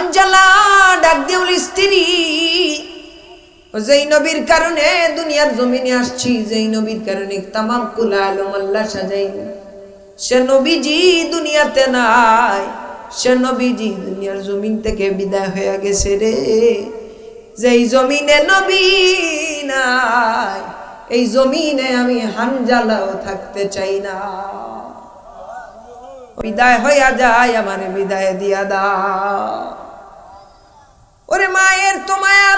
হানজালা ডাক দিউল স্ত্রী, যেই নবীর কারণে দুনিয়ার জমিনে আসছি, যেই নবীর কারণে তামাম কুল আলম আল্লাহ সাজাইল, সে নবীজি দুনিয়াতে নাই, সে নবীজি দুনিয়ার জমিন থেকে বিদায় হয়ে গেছে রে। যেই জমিনে নবী নাই, এই জমিনে আমি হানজালাও থাকতে চাই না। বিদায় হইয়া যায়, আমারে বিদায় দিয়া দাও। ওরে মায়ের তো মায়া,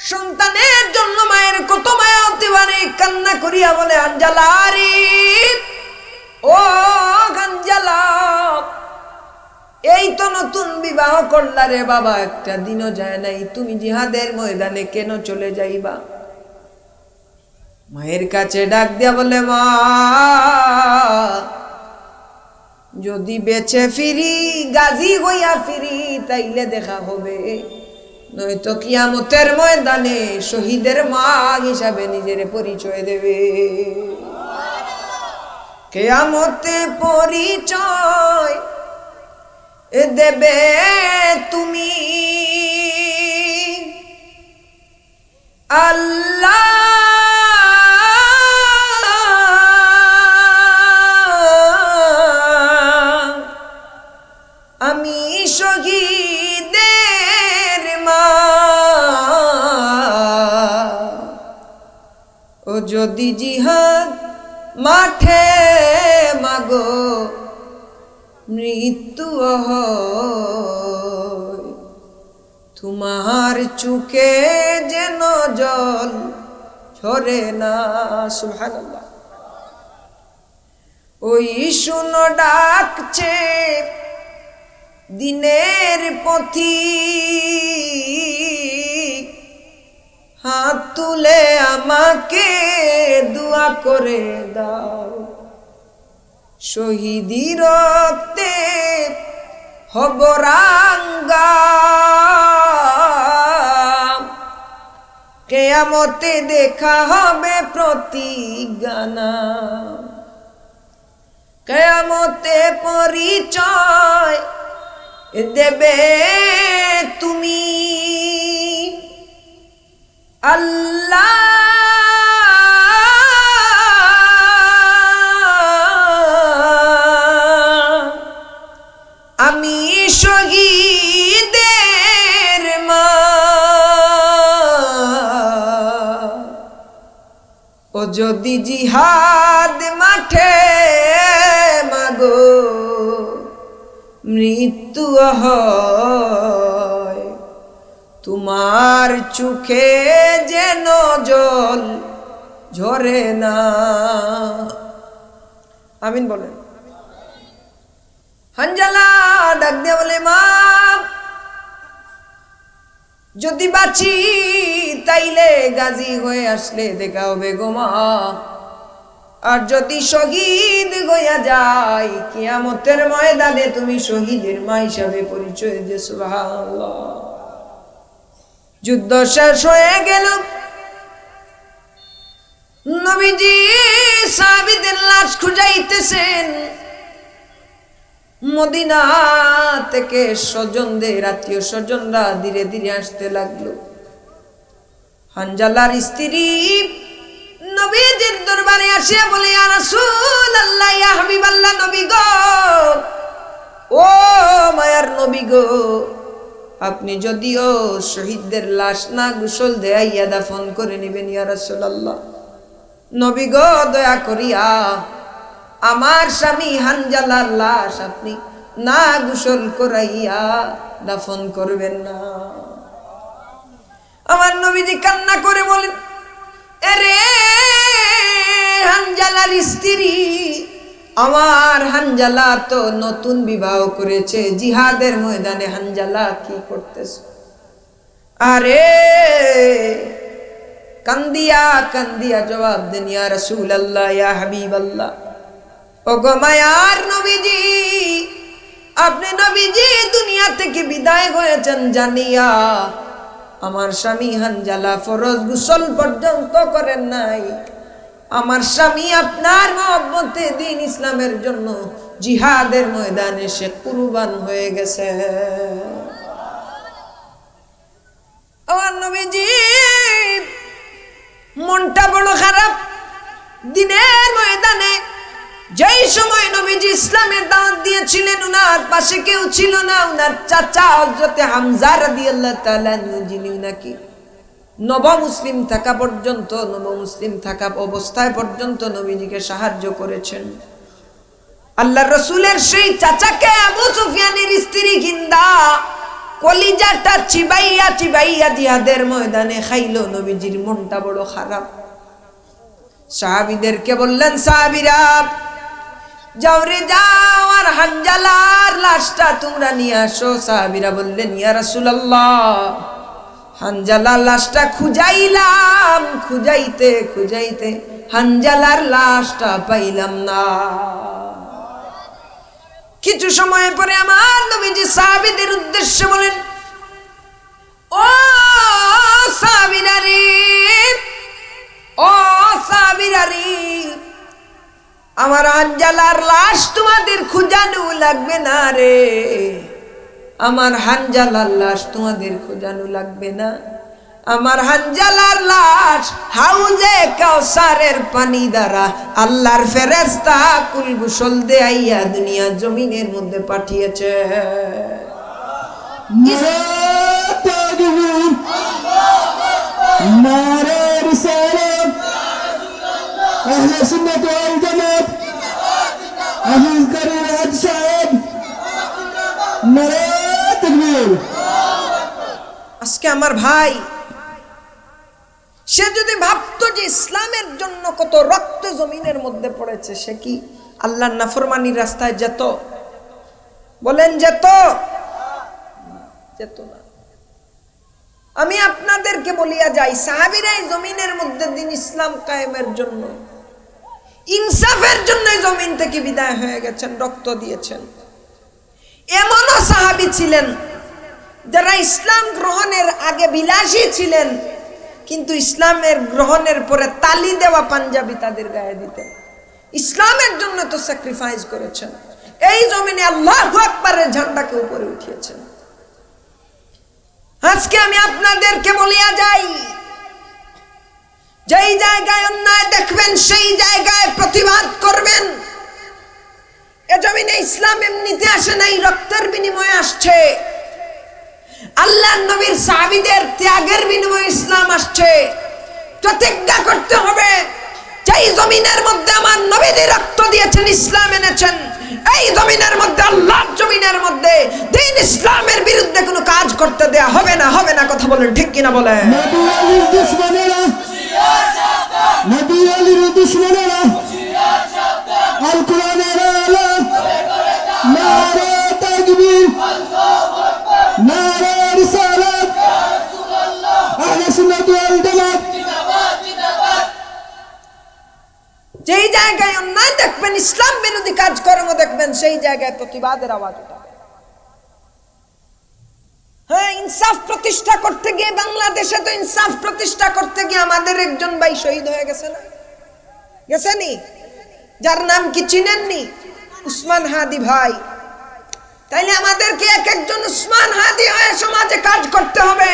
সন্তানের জন্য মায়ের কত মায়া হতে পারে। কান্না করিয়া বলে, হানজালা রে, ও হানজালা, এই তো নতুন বিবাহ করলা রে বাবা, একটা দিনও যায় নাই, তুমি জিহাদের ময়দানে কেন চলে যাইবা? মায়ের কাছে ডাক দিয়া বলে, মা, যদি বেঁচে ফিরি, গাজী হইয়া ফিরি, তাইলে দেখা হবে, নয়তো কিয়ামতের ময়দানে শহীদের মা হিসাবে নিজের পরিচয় দেবে। কিয়ামতে পরিচয় দেবে তুমি, আল্লাহ আমি শহীদের মা। ও যদি জিহাদ মাঠে মাগো মৃত্যু হয়, তোমার চোখে যেন জল ঝরে না। সুবহানাল্লাহ। ওই শুনো ডাকছে দিনের পথিক, হাত তুলে আমাকে দোয়া করে দাও, শহীদি রক্তে হব রাঙ্গা, কিয়ামতে দেখা হবে প্রতিজ্ঞা, কিয়ামতে পরিচয় দেবে তুমি, আল্লাহ আমি শহীদের মা। ও যদি জিহাদ মাঠে মাগো মৃত্যু হয়, তোমার চোখে যেন জল ঝরে না। আমিন বলেন। হানজালা ডাক দিয়ে বলে, মা, যদি বাঁচি তাইলে গাজী হয়ে আসলে দেখা হবে গো মা, আর যদি শহীদ হইয়া যাই, কিয়ামতের ময়দানে তুমি শহীদের মা হিসাবে পরিচয় দিয়ে। সুবহানাল্লাহ। যুদ্ধ শেষ হয়ে গেল, নবীজি সাহাবীদের লাশ খুঁজাইতেছেন। মদিনা থেকে স্বজনদের, আত্মীয় স্বজনরা ধীরে ধীরে আসতে লাগলো। হানজালার স্ত্রী নবীজির দরবারে আসিয়া বলে, ইয়া রাসূলুল্লাহ, ইয়া হাবিবাল্লাহ, নবী গো, ও মায়ার নবী গো, আপনি যদিও শহীদদের লাশ না গোসল দেয়া দাফন করে নেবেন, ইয়া রাসূলুল্লাহ, নবী গো দয়া করিয়া আমার স্বামী হানজালার লাশ আপনি না গোসল করাইয়া দাফন করবেন না। আমার নবীজি কান্না করে বলেন, আরে হানজালার স্ত্রী, আমার হানজালা তো নতুন বিবাহ করেছে, জিহাদের ময়দানে হানজালা কি করতেছে? আরে কান্দিয়া কান্দিয়া জবাব দেন, ইয়া রাসূলুল্লাহ, ইয়া হাবিবাল্লাহ, ও গো মায়ার নবীজি, আপনি নবীজি দুনিয়া থেকে বিদায় হয়েছেন জানিয়া আমার স্বামী হানজালা ফরজ গোসল পর্যন্ত করেন নাই। আমার স্বামী আপনার মহব্বতে দ্বীন ইসলামের জন্য জিহাদের ময়দানে সে কুরবান হয়ে গেছে। ইসলামের দাওয়াত দিয়েছিলেন উনার পাশে কেউ ছিল না, উনার চাচা হযরতে হামজা রাদিয়াল্লাহু তাআলা যিনি নাকি নবমুসলিম থাকা পর্যন্ত, নবমুসলিম থাকা অবস্থায় পর্যন্ত নবীজিকে সাহায্য করেছেন। আল্লাহর রাসূলের সেই চাচাকে আবু সুফিয়ানের স্ত্রী হিন্দা কলিজাটা চিবাইয়া চিবাইয়া জিহাদের ময়দানে খাইলো। নবীজির মনটা বড় খারাপ। সাহাবীদেরকে বললেন, সাহাবীরা যাও রে যাও, আর হানজালার লাশটা তোমরা নিয়ে আসো। সাহাবীরা বললেন, ইয়া রাসূলুল্লাহ, হানজালার লাশটা খুঁজাইলাম, খুঁজাইতে খুঁজাইতে হানজালার লাশটা পাইলাম না। কিছু সময় পরে আমার নবীজি সাহাবীদের উদ্দেশ্যে বলেন, ও সাহাবীরা রে, ও সাহাবীরা রে, আমার হানজালার লাশ তোমাদের খুঁজানো লাগবে না রে, আমার হানজালার লাশ তোমাদের খোঁজানো লাগবে না। আমার হানজালার লাশ হাউজে কাউসারের পানি দ্বারা আল্লাহর ফেরেশতা কুল গোসল দেয়াইয়া দুনিয়া জমিনের মধ্যে পাঠিয়েছে। নারে রিসালাত, আহলে সুন্নাত ওয়াল জামাত, আবুল করিম আদ সাহেব, নারে তাকবীর। আজকে আমার ভাই, সে যদি ভাবতো যে ইসলামের জন্য কত রক্ত জমিনের মধ্যে পড়েছে, সে কি আল্লাহর নাফরমানির রাস্তায় যেত? বলেন যেত? যেত না। আমি আপনাদেরকে বলিয়া যাই, সাহাবীরাই জমিনের মধ্যে দিন ইসলাম কায়েমের জন্য, ইনসাফের জন্য জমিন থেকে বিদায় হয়ে গেছেন, রক্ত দিয়েছেন। এমনও সাহাবী ছিলেন যারা ইসলাম গ্রহণের আগে বিলাসী ছিলেন, কিন্তু ইসলামের গ্রহণের পরে তালি দেওয়া পাঞ্জাবি তাদের গায়ে দিতেন। ইসলামের জন্য তো স্যাক্রিফাইস করেছেন, এই জমিনে আল্লাহু আকবারের ঝান্ডাকে উপরে উঠিয়েছেন। আজকে আমি আপনাদেরকে বলিয়া যাই, যেই জায়গায় অন্যায় দেখবেন সেই জায়গায় প্রতিবাদ করবেন। এ জমিনে ইসলাম এমনিতে আসে নাই, রক্তের বিনিময়ে আসছে। আল্লাহর নবীর সাহাবীদের ত্যাগের বিনিময়ে ইসলাম আসছে। প্রতিজ্ঞা করতে হবে, যেই জমিনের মধ্যে আমার নবীজি রক্ত দিয়েছেন, ইসলাম এনেছেন, এই জমিনের মধ্যে, আল্লাহর জমিনের মধ্যে দ্বীন ইসলামের বিরুদ্ধে কোনো কাজ করতে দেয়া হবে না। হবে না? কথা বলেন, ঠিক কিনা বলেন? নবী আলীর দুশমনেরা, নবী আলীর দুশমনেরা, আল কোরআনের আলো, নারে তাকবীর, নারে রিসালাত, আহলে সুন্নাত ওয়াল জামাত। যেই জায়গায় অন্যায় দেখবেন, ইসলাম বিরোধী কাজকর্ম দেখবেন, সেই জায়গায় প্রতিবাদের আওয়াজ উঠাবে। হ্যাঁ, ইনসাফ প্রতিষ্ঠা করতে গিয়ে, বাংলাদেশে তো ইনসাফ প্রতিষ্ঠা করতে গিয়ে আমাদের একজন ভাই শহীদ হয়ে গেছে না? গেছেনি? যার নাম কি চিনেননি? উসমান হাদি ভাই। তাইলে আমাদেরকে এক একজন উসমান হাদি হয়ে সমাজে কাজ করতে হবে।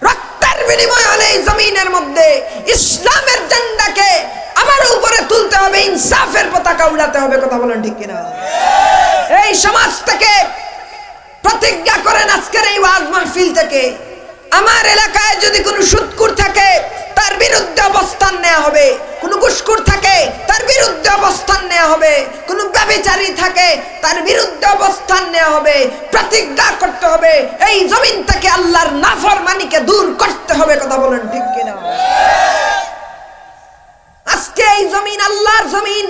রক্তের বিনিময় হলে এই জমিনের মধ্যে ইসলামের ঝান্ডাকে আবার উপরে তুলতে হবে, ইনসাফের পতাকা উড়াতে হবে। কথা বলেন, ঠিক কিনা? এই সমাজ থেকে প্রতিজ্ঞা করেন, আজকের এই ওয়াজ মাহফিল থেকে, আমার এলাকায় যদি কোনো সুদখোর থাকে তার বিরুদ্ধে অবস্থান নেওয়া হবে, কোনো ঘুষখোর থাকে তার বিরুদ্ধে অবস্থান নেওয়া হবে, কোনো ব্যভিচারী থাকে তার বিরুদ্ধে অবস্থান নেওয়া হবে। প্রতিজ্ঞা করতে হবে, এই জমিন থেকে আল্লাহর নাফরমানিকে দূর করতে হবে। কথা বলেন, ঠিক কিনা? আজকে এই জমিন আল্লাহর জমিন।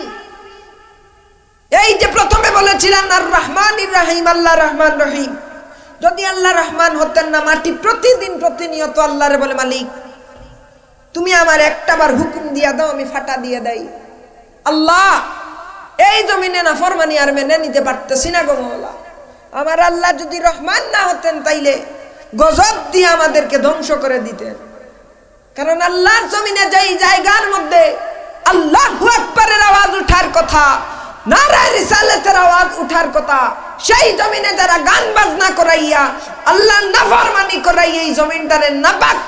এই যে প্রথমে বলেছিলেন আর রহমানির রহিম, আল্লাহ রহমান রহিম। যদি আল্লাহ রহমান হতেন না, মাটি প্রতিদিন প্রতিনিয়ত আল্লাহরে বলে, মালিক তুমি আমার একটাবার হুকুম দিয়া দাও, আমি ফাটা দিয়ে দেই। আল্লাহ, এই জমিনে নাফরমানি আর মেনে নিতে পারতেছি না গো মওলা। আমার আল্লাহ যদি রহমান না হতেন, তাইলে গজব দিয়ে আমাদেরকে ধ্বংস করে দিতেন। কারণ আল্লাহর জমিনে যেই জায়গার মধ্যে আল্লাহু আকবারের আওয়াজ উঠার কথা, নারে রিসালাতের আওয়াজ উঠার কথা, সেই জমিনে যারা গান বাজনা করাইয়া আল্লাহর নাফরমানি করাইয়া এই জমিনটারে নাপাক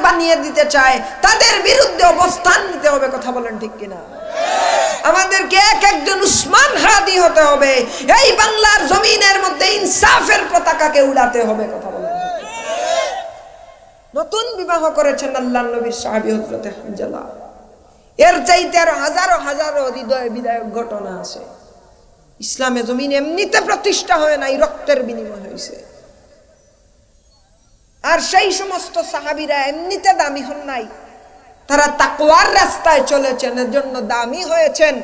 বানিয়ে দিতে চায়, তাদের বিরুদ্ধে অবস্থান নিতে হবে। কথা বলেন, ঠিক কিনা? আমাদেরকে এক একজন উসমান হাদি হতে হবে। এই বাংলার জমিনের মধ্যে ইনসাফের পতাকাকে উড়াতে হবে। কথা বলেন। নতুন বিবাহ করেছেন আল্লাহর নবীর সাহাবী হযরত হানজালা। এর চাইতে আরো হাজারো হাজারো হৃদয় বিদায়ক ঘটনা আছে। ইসলামে জমিন এমনিতে প্রতিষ্ঠা হয় নাই, রক্তের বিনিময় হয়েছে। আর সেই সমস্ত সাহাবীরা এমনিতে দামি হন নাই, তারা তাকওয়ার রাস্তায় চলেছেন, এর জন্য দামি হয়েছেন।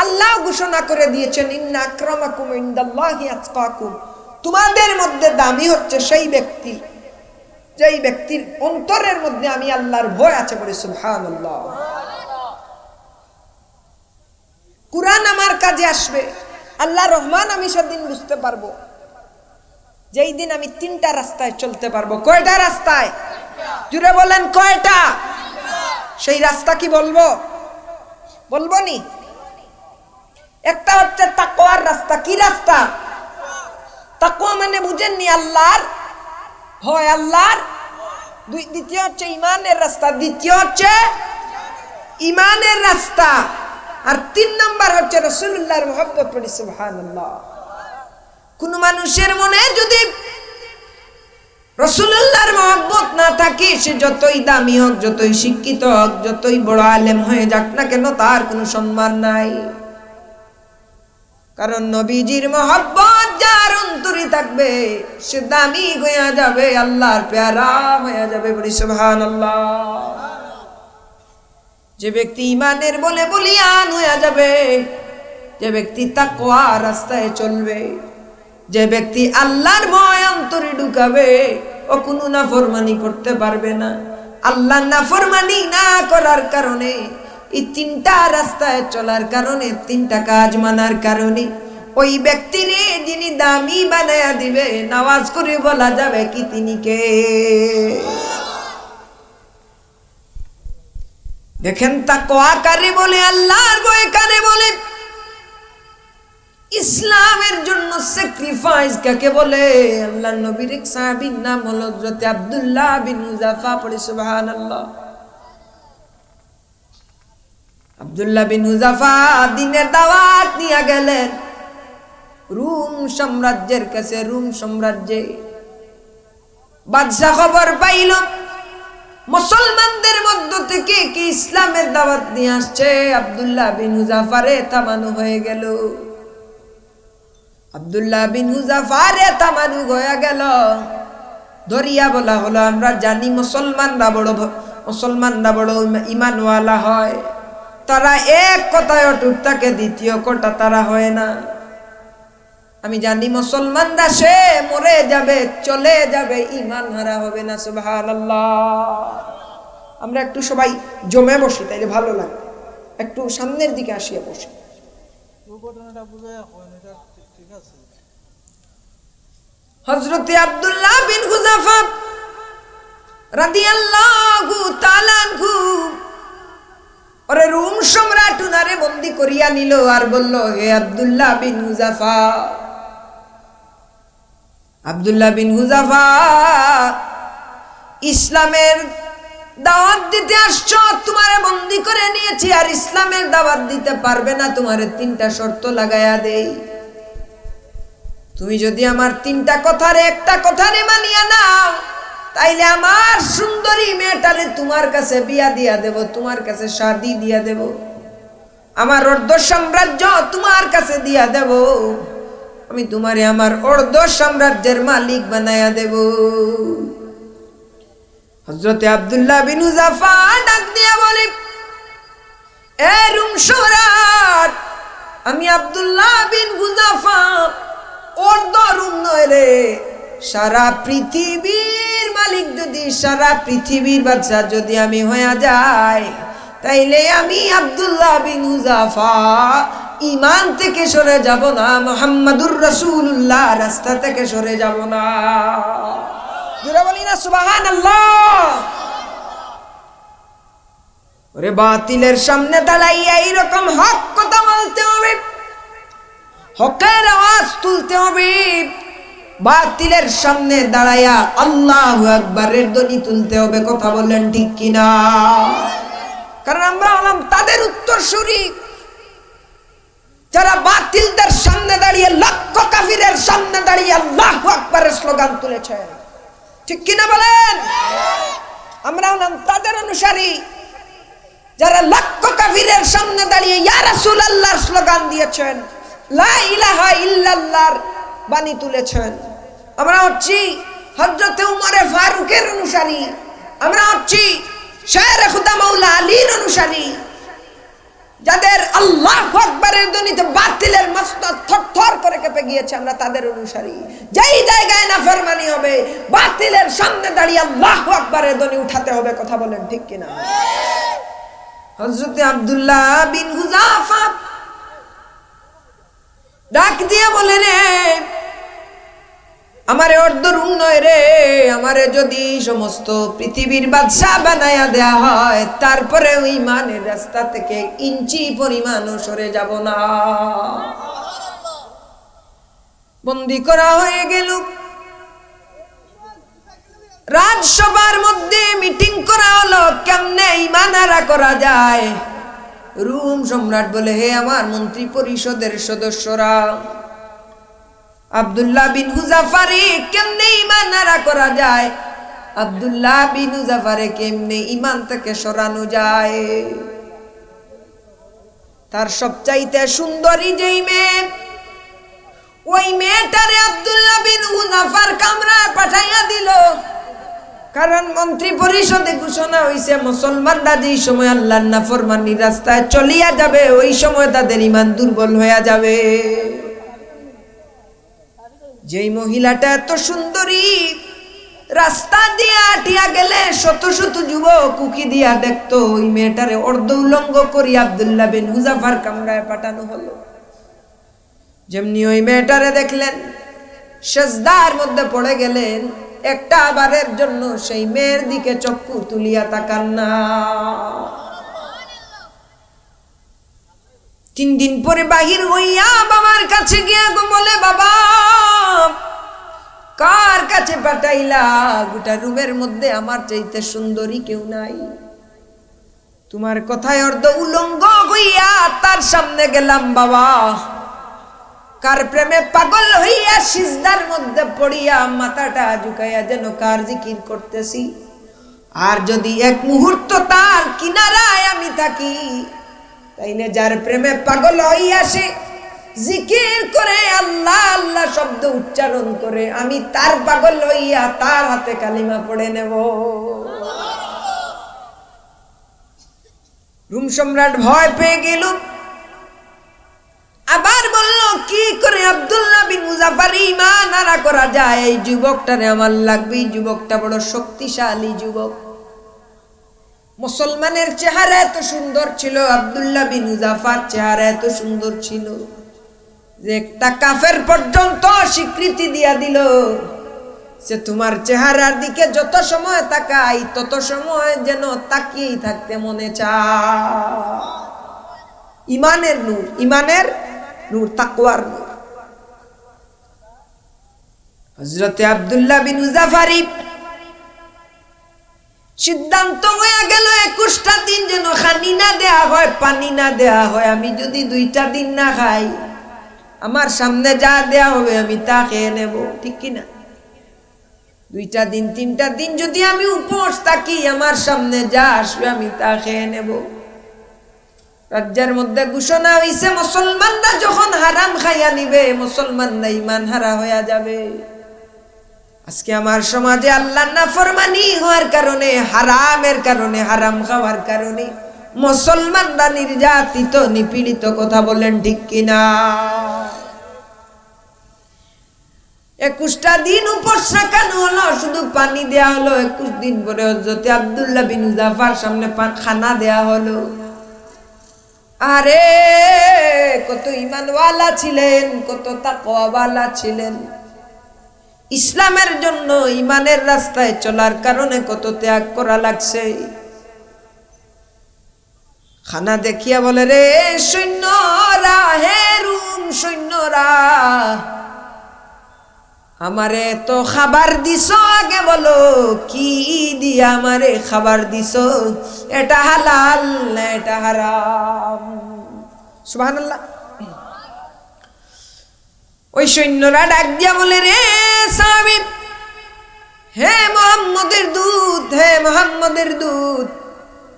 আল্লাহ ঘোষণা করে দিয়েছেন, ইন্না আকরামাকুম ইনদাল্লাহি আতকাকুম। তোমাদের মধ্যে দামি হচ্ছে সেই ব্যক্তি যেই ব্যক্তির অন্তরের মধ্যে আমি আল্লাহর ভয় আছে। বলে সুবহানাল্লাহ। কুরআন আমার কাজে আসবে, আল্লাহ রহমান আমি সেদিন বুঝতে পারবো, যেই দিন আমি তিনটা রাস্তায় চলতে পারবো। কয়টা রাস্তায়? জুড়ে বলেন কয়টা? সেই রাস্তা কি বলবো? বলবো নি? একটা হচ্ছে তাকওয়ার রাস্তা। কি রাস্তা? তাকওয়া মানে বুঝেননি? আল্লাহর ভয়, আল্লাহর। দ্বিতীয় হচ্ছে ইমানের রাস্তা, দ্বিতীয় হচ্ছে ইমানের রাস্তা। আর 3 নাম্বার হচ্ছে রাসূলুল্লাহর মুহাব্বত। পড়ি সুবহানাল্লাহ। কোন মানুষের মনে যদি রাসূলুল্লাহর মুহাব্বত না থাকে, সে যতই দামি হোক, যতই শিক্ষিত হোক, যতই বড় আলেম হয়ে যাক না কেন, তার কোনো সম্মান নাই। কারণ নবীজির মুহাব্বত যার অন্তরে থাকবে, সে দামি হয়ে যাবে, আল্লাহর পেয়ারা হয়ে যাবে। বলি সুবহানাল্লাহ। যে ব্যক্তি ইমানের বলে বলিয়ান হয়ে যাবে, যে ব্যক্তি তাকওয়া রাস্তায় চলবে, যে ব্যক্তি আল্লাহর ভয় অন্তরে ঢুকাবে, ও কোনো নাফরমানি করতে পারবে না। আল্লাহর নাফরমানি না করার কারণে, এই 3টা রাস্তায় চলার কারণে, 3টা কাজ মানার কারণে ওই ব্যক্তিরে যিনি দামি বানায়া দিবে, নামাজ করে বলা যাবে কি তিনি কে? দেখেন, তাকওয়া কারে বলে, আল্লাহর ভয় কারে বলে, ইসলামের জন্য স্যাক্রিফাইস কাকে বলে? আল্লাহর নবীর এক সাহাবীর নাম হলো হযরত আব্দুল্লাহ বিন হুযাফা। পড়ি সুবহানাল্লাহ। আব্দুল্লাহ বিন হুযাফা দ্বীনের দাওয়াত নিয়ে গেলেন রোম সাম্রাজ্যের কাছে। রোম সাম্রাজ্যে বাদশা খবর পাইল মুসলমানদের মধ্য থেকে কি ইসলামের দাওয়াত নিয়ে আসছে। আব্দুল্লাহ বিন হুযাফারে থামানো হয়ে গেল। আব্দুল্লাহ বিন হুযাফারে থামানো হয়ে গেল, ধরিয়া বলা হলো, আমরা জানি মুসলমানরা বড় ঈমানওয়ালা হয়, তারা এক কথায় অটুট থাকে, দ্বিতীয় কথা তারা হয় না। আমি জানি মুসলমানরা সে মরে যাবে, চলে যাবে, ঈমান হারা হবে না। সুবহানাল্লাহ। আমরা একটু সবাই জমে বসি, তাইলে ভালো লাগে। একটু সামনের দিকে আসিয়া বসি। হযরতে আব্দুল্লাহ বিন হুযাফা রাদিয়াল্লাহু তাআলা আনহু ওরে রোম সম্রাট উনারে বন্দী করিয়া নিল, আর বলল, হে আব্দুল্লাহ বিন হুযাফা, আব্দুল্লাহ বিন হুযাফা, ইসলামের দাওয়াত দিতে আসছো, তোমারে বন্দী করে নিয়েছি, আর ইসলামের দাওয়াত দিতে পারবে না, তোমারে 3টা শর্ত লাগায়া দেই। তুমি যদি আমার 3টা কথার একটা কথারে মানিয়া নাও, তাইলে আমার সুন্দরী মেয়েটারে তোমার কাছে বিয়া দিয়া দেব, তোমার কাছে শাদি দিয়া দেব, আমার অর্ধ সাম্রাজ্য তোমার কাছে দিয়া দেব, আমি তোমারে আমার অর্ধ সাম্রাজ্যের মালিক বানায়া দেব। হযরতে আব্দুল্লাহ বিন হুযাফা ডাক দিয়া বলে, এ রোম সম্রাট, আমি আব্দুল্লাহ বিন হুযাফা অর্ধ রোম নয় রে, সারা পৃথিবীর মালিক যদি, সারা পৃথিবীর বাদশা যদি আমি হয়ে যাই, তাইলে আমি আব্দুল্লাহ বিন হুযাফা ঈমান থেকে সরে যাব না, মুহাম্মাদুর রাসূলুল্লাহ রাস্তা থেকে সরে যাব না। জোরে বলি না সুবহানাল্লাহ। ওরে বাতিলের সামনে দাঁড়াইয়া এইরকম হক কথা বলতে হবে, হকের আওয়াজ তুলতে হবে। বাতিলের সামনে দাঁড়াইয়া আল্লাহু আকবারের ধ্বনি তুলতে হবে। কথা বললেন ঠিক কিনা? কারণ আমরা হলাম তাদের উত্তরসূরি, যারা বাতিলদের সামনে দাঁড়িয়ে লক্ষ কাফিরের সামনে দাঁড়িয়ে আল্লাহু আকবারের স্লোগান তুলেছে, ঠিক কিনা বলেন? আমরা হলাম তাদের অনুসারী যারা লক্ষ কাফিরের সামনে দাঁড়িয়ে ইয়া রাসূলুল্লাহর স্লোগান দিয়েছেন, লা ইলাহা ইল্লাল্লাহর বাণী তুলেছেন। আমরা হচ্ছি হযরত উমরে ফারুকের অনুসারী, আমরা হচ্ছি শের খুদা মাওলা আলীর অনুসারী, যাদের আল্লাহু আকবারের ধ্বনিতে বাতিলের মস্তক থরথর করে কেঁপে গিয়েছে। আমরা তাদের অনুসারী। যেই জায়গায় নাফরমানি হবে, বাতিলের সামনে দাঁড়িয়ে আল্লাহু আকবারের ধ্বনি উঠাতে হবে। কথা বলেন ঠিক কিনা? হযরত আব্দুল্লাহ বিন হুযাফা ডাক দিয়ে বলে, রে আমারে অর্ধ রুম নয় রে, আমারে যদি সমস্ত পৃথিবীর বাদশা বানায়া দেয়া হয়, তারপরে ওই ইমানের রাস্তা থেকে ইঞ্চি পরিমাণও সরে যাব না। বন্দি করা হয়ে গেল। রাজসভার মধ্যে মিটিং করা হলো, কেমনে ইমান হারা করা যায়। রুম সম্রাট বলে, হে আমার মন্ত্রী পরিষদের সদস্যরা, আব্দুল্লাহ বিন হুযাফারে কেমনে ঈমান হারা করা যায়, আব্দুল্লাহ বিন হুযাফারে কেমনে ঈমান থেকে সরানো যায়। তার সবচাইতে সুন্দরী যেই মেয়ে, ওই মেয়েটারে আব্দুল্লাহ বিন হুযাফার কামরায় পাঠাইয়া দিল। কারণ মন্ত্রী পরিষদে ঘোষণা হইছে, মুসলমানরা যেই সময় আল্লাহর নাফরমানির রাস্তায় চলিয়া যাবে, ওই সময় তাদের ঈমান দুর্বল হইয়া যাবে। যেই মহিলাটা এত সুন্দরী, রাস্তা দিয়ে আটিয়া গেলে শত শত যুবক উকি দিয়া দেখতো, ওই মেয়েটারে অর্ধ উলঙ্গ করি আব্দুল্লাহ বিন হুযাফার কামরায় পাঠানো হলো। যেমনি ওই মেয়েটারে দেখলেন, সেজদার মধ্যে পড়ে গেলেন, একটা বারের জন্য সেই মেয়ের দিকে চক্ষু তুলিয়া তাকান না। 3 দিন পরে বাহির হইয়া বাবার কাছে গিয়া বলে, বাবা কার কাছে পাঠাইলা? গোটা রুমের মধ্যে আমার চাইতে সুন্দরী কেউ নাই। তোমার কথায় অর্ধ উলঙ্গ হইয়া তার সামনে গেলাম বাবা। কার প্রেমে পাগল হইয়া সিজদার মধ্যে পড়িয়া মাথাটা ঝুঁকাইয়া যেন কার জিকির করতেছি। আর যদি এক মুহূর্ত তার কিনারায় আমি থাকি, তাইলে যার প্রেমে পাগল হইয়া সে জিকির করে আল্লাহ আল্লাহ শব্দ উচ্চারণ করে, আমি তার পাগল হইয়া তার হাতে কালিমা পড়ে নেব। রুম সম্রাট ভয় পেয়ে গেল। আবার বলল, কি করে আব্দুল্লাহ বিন হুযাফার ঈমান হারা করা যায়? এই যুবকটারে আমার লাগবে। এই যুবকটা বড় শক্তিশালী যুবক। মুসলমানের চেহারা এত সুন্দর ছিল, আব্দুল্লাহ বিন হুযাফার চেহারা এত সুন্দর ছিল যে একটা কাফের পর্যন্ত স্বীকৃতি দিয়া দিল যে তোমার চেহারার দিকে যত সময় তাকাই, তত সময় যেন তাকিয়েই থাকতে মনে চায়। ইমানের নূর, ইমানের নূর, তাকওয়ার নূর। হযরতে আব্দুল্লাহ বিন হুযাফারি সিদ্ধান্ত হয়ে গেল, 21টা দিন যেন খানি না দেয়া হয়, পানি না দেয়া হয়। আমি যদি 2টা দিন না খাই, আমার সামনে যা দেয়া হবে আমি তা খেয়ে নেব, ঠিক কিনা? 2টা দিন 3টা দিন যদি আমি উপোস থাকি, আমার সামনে যা আসবে আমি তা খেয়ে নেব। রাজ্যের মধ্যে ঘোষণা হইছে, মুসলমানরা যখন হারাম খাইয়া নিবে, মুসলমানরা ঈমান হারা হইয়া যাবে। আজকে আমার সমাজে আল্লাহর নাফরমানি হওয়ার কারণে, হারামের কারণে, হারাম খাওয়ার কারণে মুসলমানরা নির্যাতিত, নিপীড়িত। কথা বলেন ঠিক কিনা? 21টা দিন উপোস রাখানো হলো, শুধু পানি দেয়া হলো। 21 দিন পরে হযরত আব্দুল্লাহ বিন হুযাফার সামনে খানা দেয়া হলো। আরে কত ঈমানওয়ালা ছিলেন, কত তাকওয়াওয়ালা ছিলেন। ইসলামের জন্য, ঈমানের রাস্তায় চলার কারণে কত ত্যাগ করা লাগছে। খানা দেখিয়া বলে, রে সৈন্যরা, হে রুম সৈন্যরা, আমারে তো খাবার দিছো, আগে বলো কি দিয়া আমারে খাবার দিছো? এটা হালাল না এটা হারাম? সুবহানাল্লাহ। ওই সৈন্যরা ডাক দিয়া বলে, রে সাহাবী, হে মুহাম্মদের দূত, হে মুহাম্মদের দূত,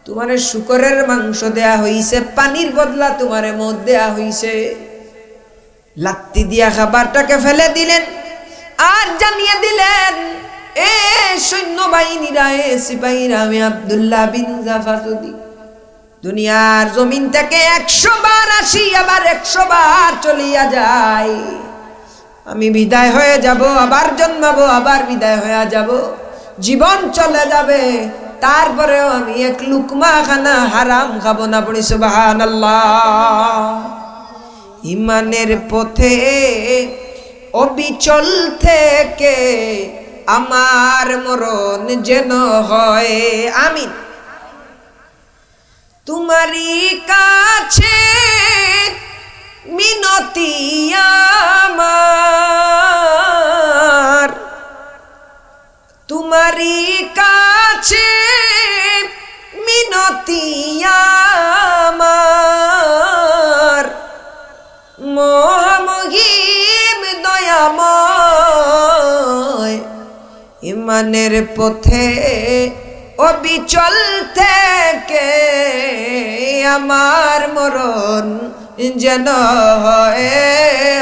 তোমারে শুকরের মাংস দেয়া হইছে, পানির বদলা তোমারে মদ দেয়া হইছে। লাত্তি দিয়া খাবারটাকে ফেলে দিলেন আর জানিয়ে দিলেন, এ সৈন্যবাহিনীরা, এ সিপাহীরা, আমি আব্দুল্লাহ বিন জাফা যদি দুনিয়ার জমিন থেকে 100 বার আসি, আবার 100 বার চলিয়া যাই, আমি বিদায় হয়ে যাব, আবার জন্মাবো, আবার বিদায় হয়ে যাব, জীবন চলে যাবে, তারপরেও আমি এক লুকমা খানা হারাম খাবো না। পড়ি সুবহানাল্লাহ। ইমানের পথে অবিচল থেকে আমার মরণ যেন হয়, আমিন। তোমারই কাছে মিনতি আমার, তোমারই কাছে মিনতি আমার, মহামহিম দয়াময়, ইমানের পথে অবিচল থেকে আমার মরণ যেন হয়।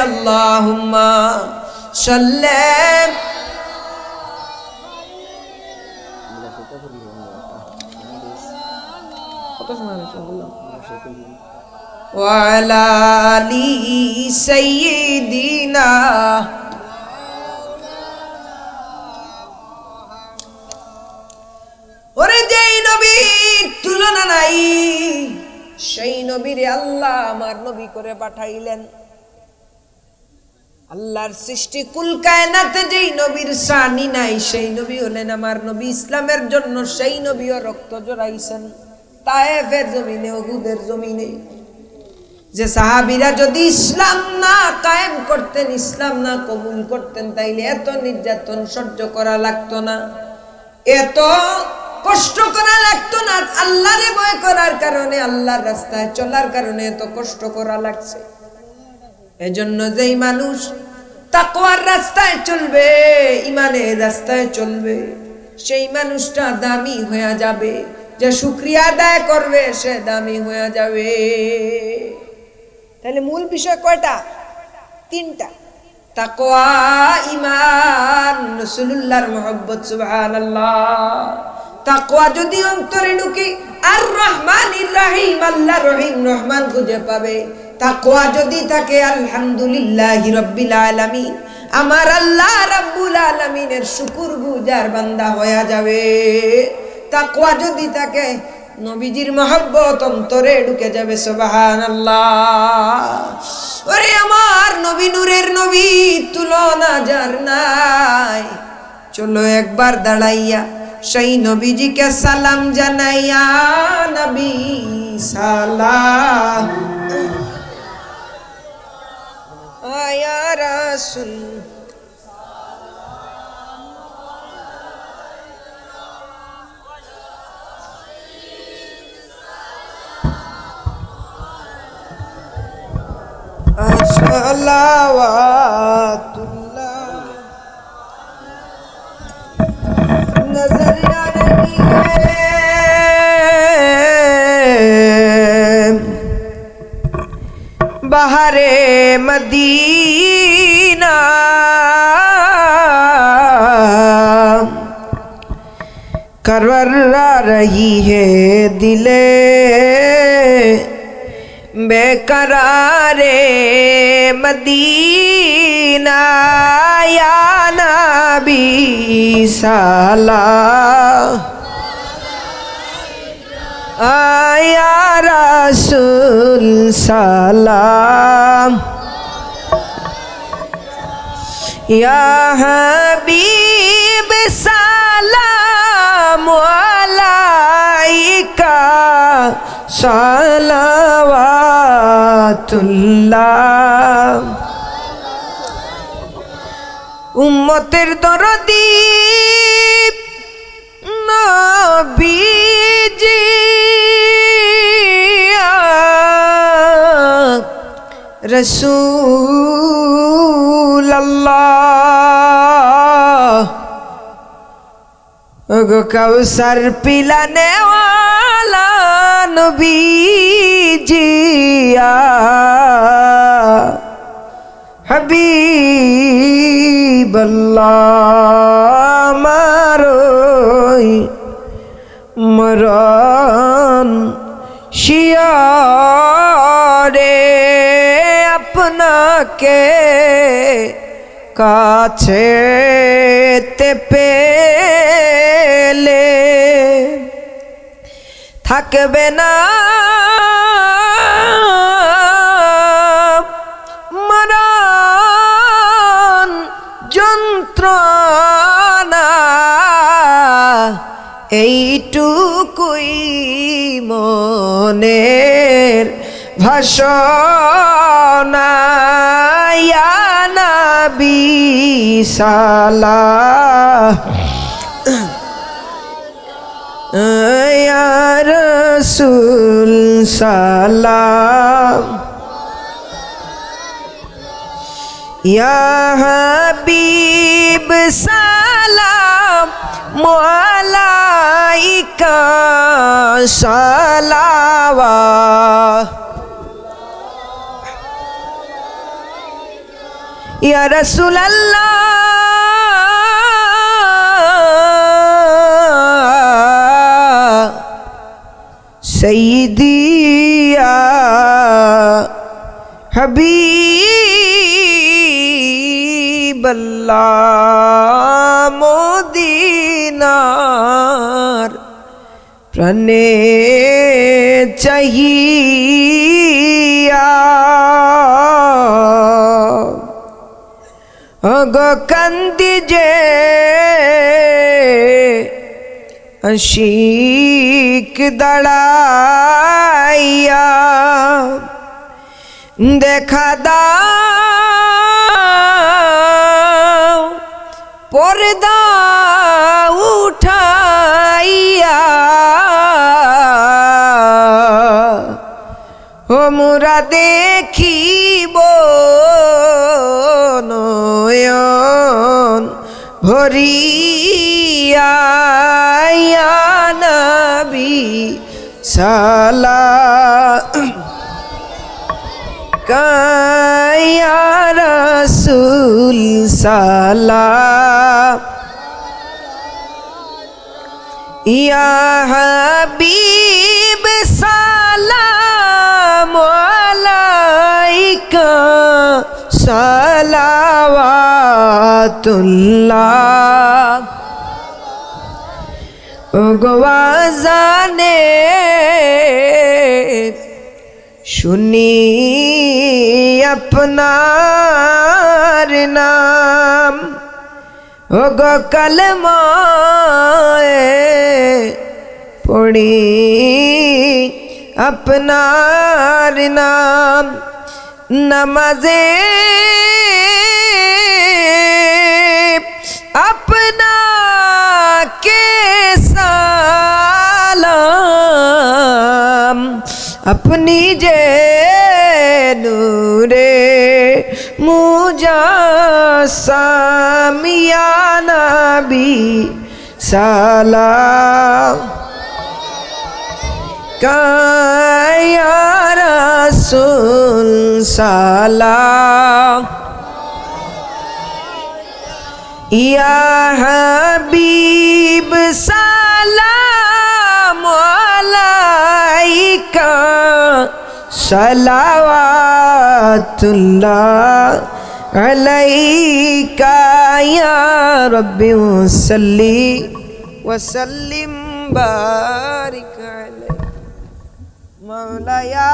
আল্লাহুম্মা সাল্লি ওয়ালা আলি সাইয়্যিদিনা। ওরে যেই নবীর তুলনা নাই, সেই নবীরে আল্লাহ আমার নবী করে পাঠাইলেন। আল্লাহর সৃষ্টি কুল কায়নাতে যেই নবীর শানি নাই, সেই নবী হলেন আমার নবী। ইসলামের জন্য সেই নবীও রক্ত জড়াইছেন তায়েফের জমিনে, উহুদের জমিনে। যে সাহাবীরা যদি ইসলাম না কায়েম করতেন, ইসলাম না কবুল করতেন, তাইলে এত নির্যাতন সহ্য করা লাগতো না, এত কষ্ট করা লাগতো না। আল্লাহরে ভয় করার কারণে, আল্লাহর রাস্তায় চলার কারণে এত কষ্ট করা লাগছে। এজন্য যেই মানুষ তাকওয়ার রাস্তায় চলবে, ইমানের রাস্তায় চলবে, সেই মানুষটা দামি হয়ে যাবে। যে শুকরিয়া আদায় করবে, সে দামি হয়ে যাবে। তাহলে মূল বিষয় কয়টা? 3টা। তাকওয়া, ঈমান, রাসূলুল্লাহর মহব্বত। সুবহানাল্লাহ। তাকওয়া যদি অন্তরে ঢুকে, আর রহমানির রহিম, আল্লাহ রহিম রহমান খুঁজে পাবে। তাকওয়া যদি থাকে, আলহামদুলিল্লাহি রাব্বিল আলামিন, আমার আল্লাহ রাব্বুল আলামিনের শুকরগুজার বান্দা হয়ে যাবে। তাকওয়া যদি থাকে, নবীজির মহব্বত অন্তরে ঢুকে যাবে। সুবহানাল্লাহ। ওরে আমার নবী, নূরের নবী, তুলনা যার নাই। চলো একবার দাঁড়াইয়া সেই নবীজিকে সালাম জানাইয়া, নবী সালাম আয়া রাসূল। সালাওয়াতুল্লাহ नजर आ रही है बहारे मदीना, करवरा रही है दिले बेकरारे मदीना, या नबी सलाम आया रसूल सलाम, या हबीब सलाम अलैका सलावातुल्लाह। উম্মতের দরদি নবীজি, রাসূল ওগো কাউসার পিলানে ওয়ালা নবীজিয়া হাবিবাল্লাহ মারোই মরণ শিয়ারে আপনাকে কাছে তে পেলে থাকবে না মরণ যন্ত্রণা এইটুকুই মনের ভাষণা ইয়া নবী সালাম ইয়া রাসূল সালাম ইয়া হাবিব সালাম আলাইকা সালাওয়াত ইয়া রাসূলুল্লাহ সাইয়্যিদি ইয়া হাবিবাল্লাহ মদিনার প্রাণে চাহিয়া ওগো কান্দি যে আশিক দাঁড়াইয়া দেখা দাও পর্দা উঠাইয়া ও মোরা দেখিব নয়ন ভরিয়া ইয়া নবী সালাম ইয়া রাসূল সালাম ইয়া হাবিব সালাম আলাইকা সালাওয়াতুল্লাহ ওগো আযানে শুনি আপনার নাম ওগো কলমায়ে পড়ি আপনার নাম নমাজে আপনাকে সালাম अपनी जे नूरे मुजासम या नबी सलाम या रसूल सलाम या हबीब सलाम अलैका सलावातुल्लाह अलैका या रब्बी वसल्ली वसल्लिम बारिक अलैहि मौलाया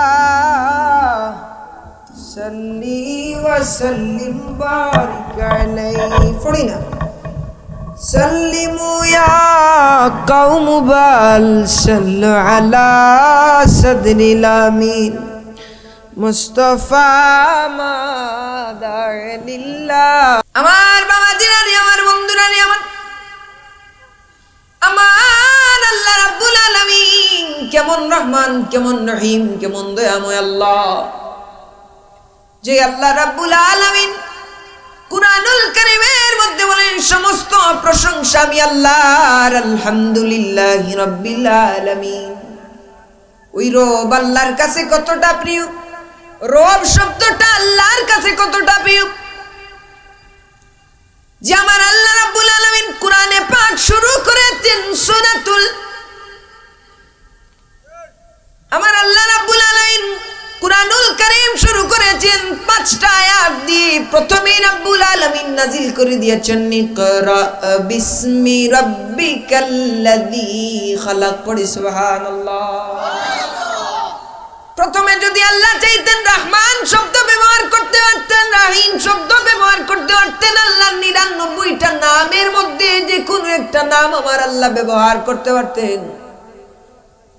सल्ली वसल्लिम बारिक अलैहि फड़ीना सल्लिमु या कौम बल सल्लु अला सदरिल आमीन मुस्तफा मादालिल्लाह আমার বাবাজিরা রে আমার বন্ধুরা রে আমার আল্লাহ রাব্বুল আলামিন কেমন রহমান কেমন রহিম কেমন দয়াময় আল্লাহ যে আল্লাহ রাব্বুল আলামিন কুরআনুল কারীমের মধ্যে বলেন সমস্ত প্রশংসা আমি আল্লাহর, আলহামদুলিল্লাহি রাব্বিল আলামিন। ওই রব আল্লাহর কাছে কতটা প্রিয়, রব শব্দটা আল্লাহর কাছে কতটা প্রিয় যে আমার আল্লাহ রাব্বুল আলামিন কোরআনে পাক শুরু করেছেন সূরাতুল, আমার আল্লাহ রাব্বুল আলামিন কুরআনুল কারীম শুরু করেছেন 5টা আয়াত দিয়ে। প্রথমেই রাব্বুল আলামিন নাজিল করে দিয়েছেন ইকরা বিসমি রাব্বিকাল্লাযী খালাক। পড়ি সুবহানাল্লাহ। প্রথমে যদি আল্লাহ চাইতেন রহমান শব্দ ব্যবহার করতে পারতেন, রহিম শব্দ ব্যবহার করতে পারতেন, আল্লাহর 99টা নামের মধ্যে যে কোনো একটা নাম আমার আল্লাহ ব্যবহার করতে পারতেন।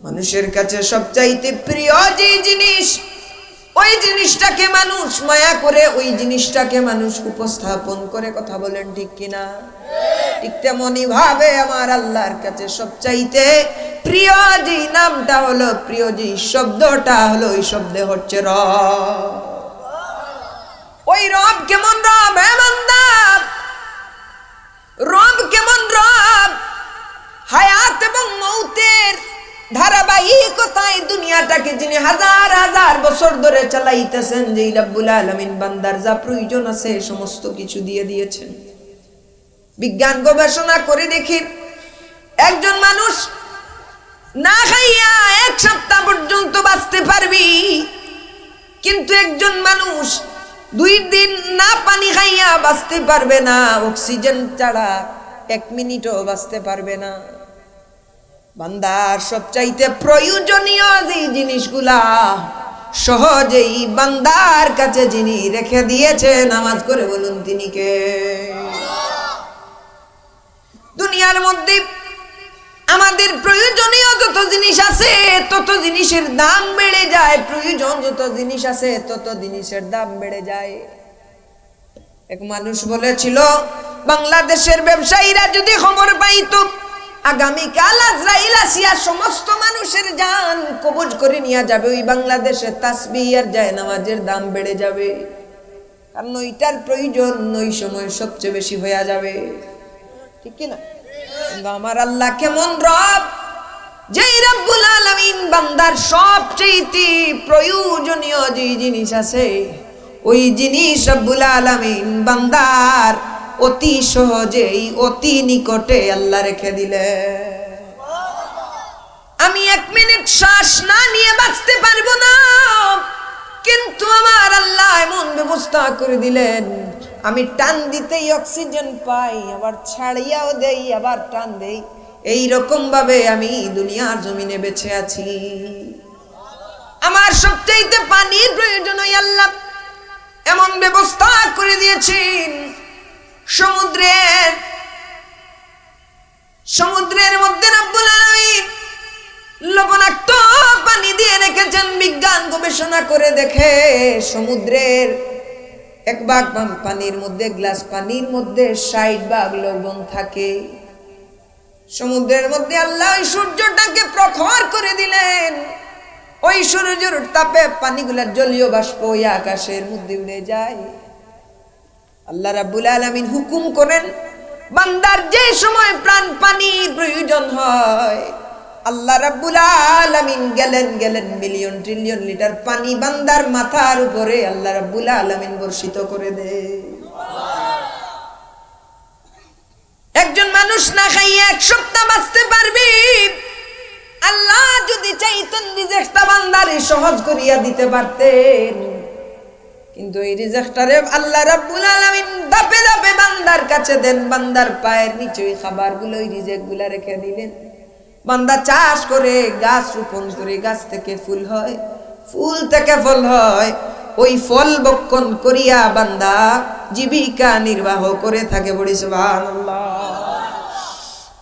মানুষের কাছে সবচাইতে প্রিয় যে জিনিস, ওই জিনিসটাকে মানুষ মায়া করে, ওই জিনিসটাকে মানুষ উপস্থাপন করে। কথা বলেন ঠিক কিনা? ঠিক তেমনি ভাবে আমার আল্লাহর কাছে সবচাইতে প্রিয় যে নামটা হলো, প্রিয় যে শব্দটা হলো, ওই শব্দে হচ্ছে রব। ওই রব কেমন রব? হে বান্দা, রব কেমন রব? হায়াত এবং মৌতের ধারাবাহিকতায় দুনিয়াটাকে যিনি হাজার হাজার বছর ধরে চালাইতেছেন, যেই রব্বুল আলামিন বান্দার যা প্রয়োজন আছে সমস্ত কিছু দিয়ে দিয়েছেন। বিজ্ঞান গবেষণা করে দেখি, একজন মানুষ না খাইয়া 1 সপ্তাহ পর্যন্ত বাঁচতে পারবি, কিন্তু একজন মানুষ 2 দিন না পানি খাইয়া বাঁচতে পারবে না, অক্সিজেন ছাড়া 1 মিনিটও বাঁচতে পারবে না। বান্দার সবচাইতে প্রয়োজনীয় যে জিনিসগুলা সহজেই বান্দার কাছে যিনি রেখে দিয়েছে, নামাজ করে বলুন তিনি কে? দুনিয়ার মধ্যে আমাদের প্রয়োজনীয় যত জিনিস আছে তত জিনিসের দাম বেড়ে যায়, প্রয়োজন যত জিনিস আছে তত জিনিসের দাম বেড়ে যায়। এক মানুষ বলেছিল, বাংলাদেশের ব্যবসায়ীরা যদি খবর পাইতো আগামীকাল আজরাইল আসিয়া সমস্ত মানুষের জান কবজ করে নিয়ে যাবে, ওই বাংলাদেশে তাসবিহ আর জায়নামাজের দাম বেড়ে যাবে, কারণ ওইটার প্রয়োজন ওই সময় সবচেয়ে বেশি হয়ে যাবে। ঠিক কি না? কিন্তু আমার আল্লাহ কেমন রব, যেই রব্বুল আলামিন বান্দার সবচেয়ে প্রয়োজনীয় যে জিনিস আছে, ওই জিনিস রব্বুল আলামিন বান্দার অতি সহজেই অতি নিকটে আল্লাহ রেখে দিলে। আমি 1 মিনিট শ্বাস না নিয়ে বাঁচতে পারবো না, কিন্তু আমার আল্লাহ এমন ব্যবস্থা করে দিলেন, আমি টান দিতেই অক্সিজেন পাই, আবার ছাড়িয়াও দেই, আবার টান দেই। এই রকম ভাবে আমি দুনিয়ার জমিনে বেঁচে আছি। আমার সবচাইতে পানির প্রয়োজন, ওই আল্লাহ এমন ব্যবস্থা করে দিয়েছেন। সমুদ্রের মধ্যে রব্বুল আলামিন লবণাক্ত পানি দিয়ে রেখেছেন। বিজ্ঞান গবেষণা করে দেখে সমুদ্রের 1 ভাগ পানির মধ্যে, গ্লাস পানির মধ্যে 60 ভাগ লবণ থাকে। সমুদ্রের মধ্যে আল্লাহ ওই সূর্যটাকে প্রখর করে দিলেন, ওই সূর্যের তাপে পানিগুলা জলীয় বাষ্প ওই আকাশের মধ্যে উড়ে যায়। আল্লাহ রাব্বুল আলামিন হুকুম করেন, বান্দার যে সময় প্রাণ পানির প্রয়োজন হয়, আল্লাহ রাব্বুল আলামিন গেলেন মিলিয়ন ট্রিলিয়ন লিটার পানি বান্দার মাথার উপরে আল্লাহ রাব্বুল আলামিন বর্ষিত করে দেয়। একজন মানুষ না খাইয়ে 1 সপ্তাহ বাঁচতে পারবে। আল্লাহ যদি চাইতেন রিজিকটা বান্দারে সহজ করিয়া দিতে পারতেন, কিন্তু এই রিজিকটারে আল্লাহ রাব্বুল আলামিন ধাপে ধাপে বান্দার কাছে দেন। বান্দার পায়ের নিচে ওই খাবারগুলো, ওই রিজিকগুলো রেখে দিলেন। বান্দা চাষ করে, গাছ রোপণ করে, গাছ থেকে ফুল হয়, ফুল থেকে ফল হয়, ওই ফল বক্ষণ করিয়া বান্দা জীবিকা নির্বাহ করে থাকে। বলি সুবহানাল্লাহ।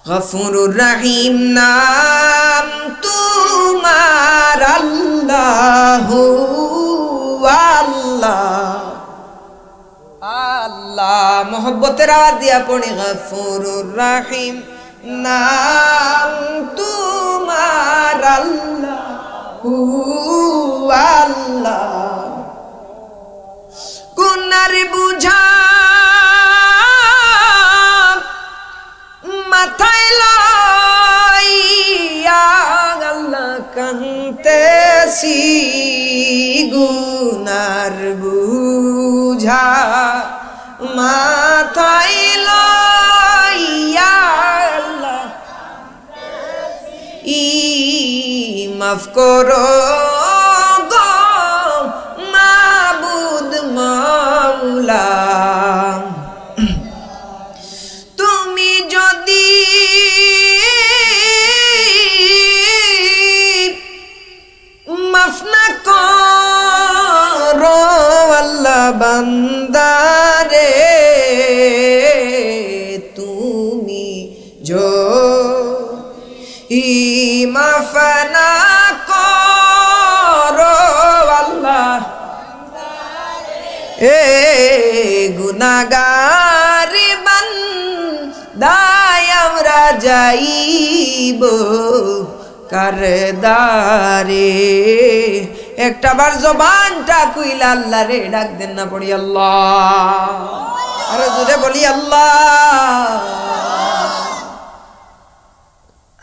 গফুরুর রহিম নাম তোমার আল্লাহু আল্লাহ। আল্লাহ মোহব্বতের আওয়াজ দিয়া পড়ি, গফুরুর রহিম নাম তোমার আল্লাহু আল্লাহ। গুনার বুঝা মাথায় লইয়া আল্লাহ কান্তেছি গুনার বুঝা মাথায় লইয়া আল্লাহ মাফ করো গো মাবুদ মাওলা তুমি যদি মাফ না করো আল্লাহ বান্দারে তুমি মাফ না করো আল্লাহ গুনাহগার বান্দায় আমরা যাইব কারদারে একটা বার জবানটা কইলা আল্লাহ রে ডাক দেন না পড়ি আল্লাহ আরে জোরে বলি আল্লাহ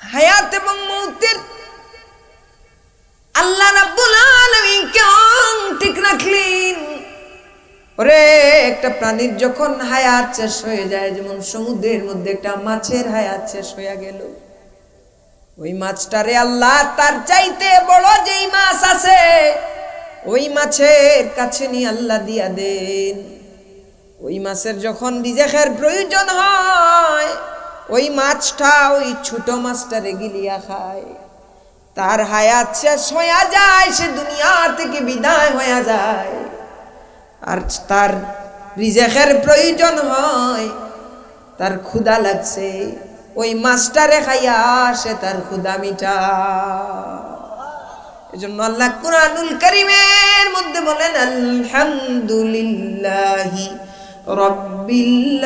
হায়াত এবং মৌতের আল্লাহ রাব্বুল আলামিন কেমন ঠিক রাখলেন ওরে একটা প্রাণীর যখন হায়াত শেষ হয়ে যায় যেমন সমুদ্রের মধ্যে একটা মাছের হায়াত শেষ হয়ে গেল ওই মাছটারে আল্লাহ তার চাইতে বড় যেই মাছ আছে ওই মাছের কাছে নিয়ে আল্লাহ দিয়া দেন ওই মাছের যখন রিজেকের প্রয়োজন হয় ওই মাছটা ওই ছোট মাছটারে গিলিয়া খায় তার হায়াত শেষ হয়ে যায় সে দুনিয়া থেকে বিদায় হয়ে যায় আর তার রিজেকের প্রয়োজন হয় তার ক্ষুধা লাগছে ওই মাছটারে খাইয়া সে তার ক্ষুধা মিটা এজন্য আল্লাহ কুরআনুল কারীমের মধ্যে বলেন আলহামদুলিল্লাহি রাব্বিল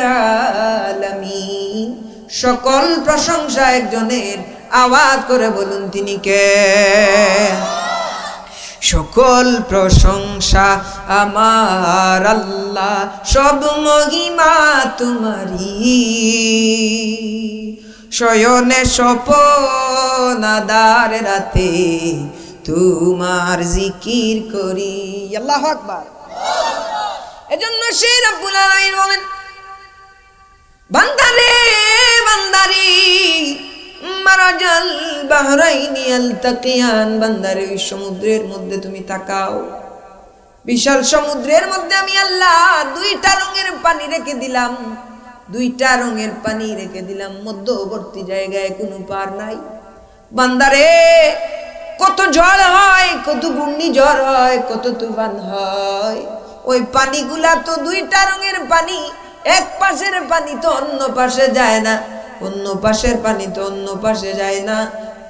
আলামিন সকল প্রশংসা একজনের আওয়াজ করে বলুন তিনি কে সকল প্রশংসা আমার আল্লাহ সব মহিমা তোমারই শয়নে স্বপন আদার রাতে তোমার জিকির করি আল্লাহু আকবার এজন্য সেই রব্বুল আলামিন বলেন বান্দারে বান্দারি মারাজাল বাহরাইনি আলতাকিয়ান বান্দারে ওই সমুদ্রের মধ্যে তুমি তাকাও বিশাল সমুদ্রের মধ্যে আমি আল্লাহ দুইটা রঙের পানি রেখে দিলাম দুইটা রঙের পানি রেখে দিলাম মধ্যবর্তী জায়গায় কোনো পার নাই বান্দারে কত ঝড় হয় কত ঘূর্ণিঝড় হয় কত তুফান হয় ওই পানিগুলা তো দুইটা রঙের পানি এক পাশের পানি তো অন্য পাশে যায় না অন্য পাশের পানি তো অন্য পাশে যায় না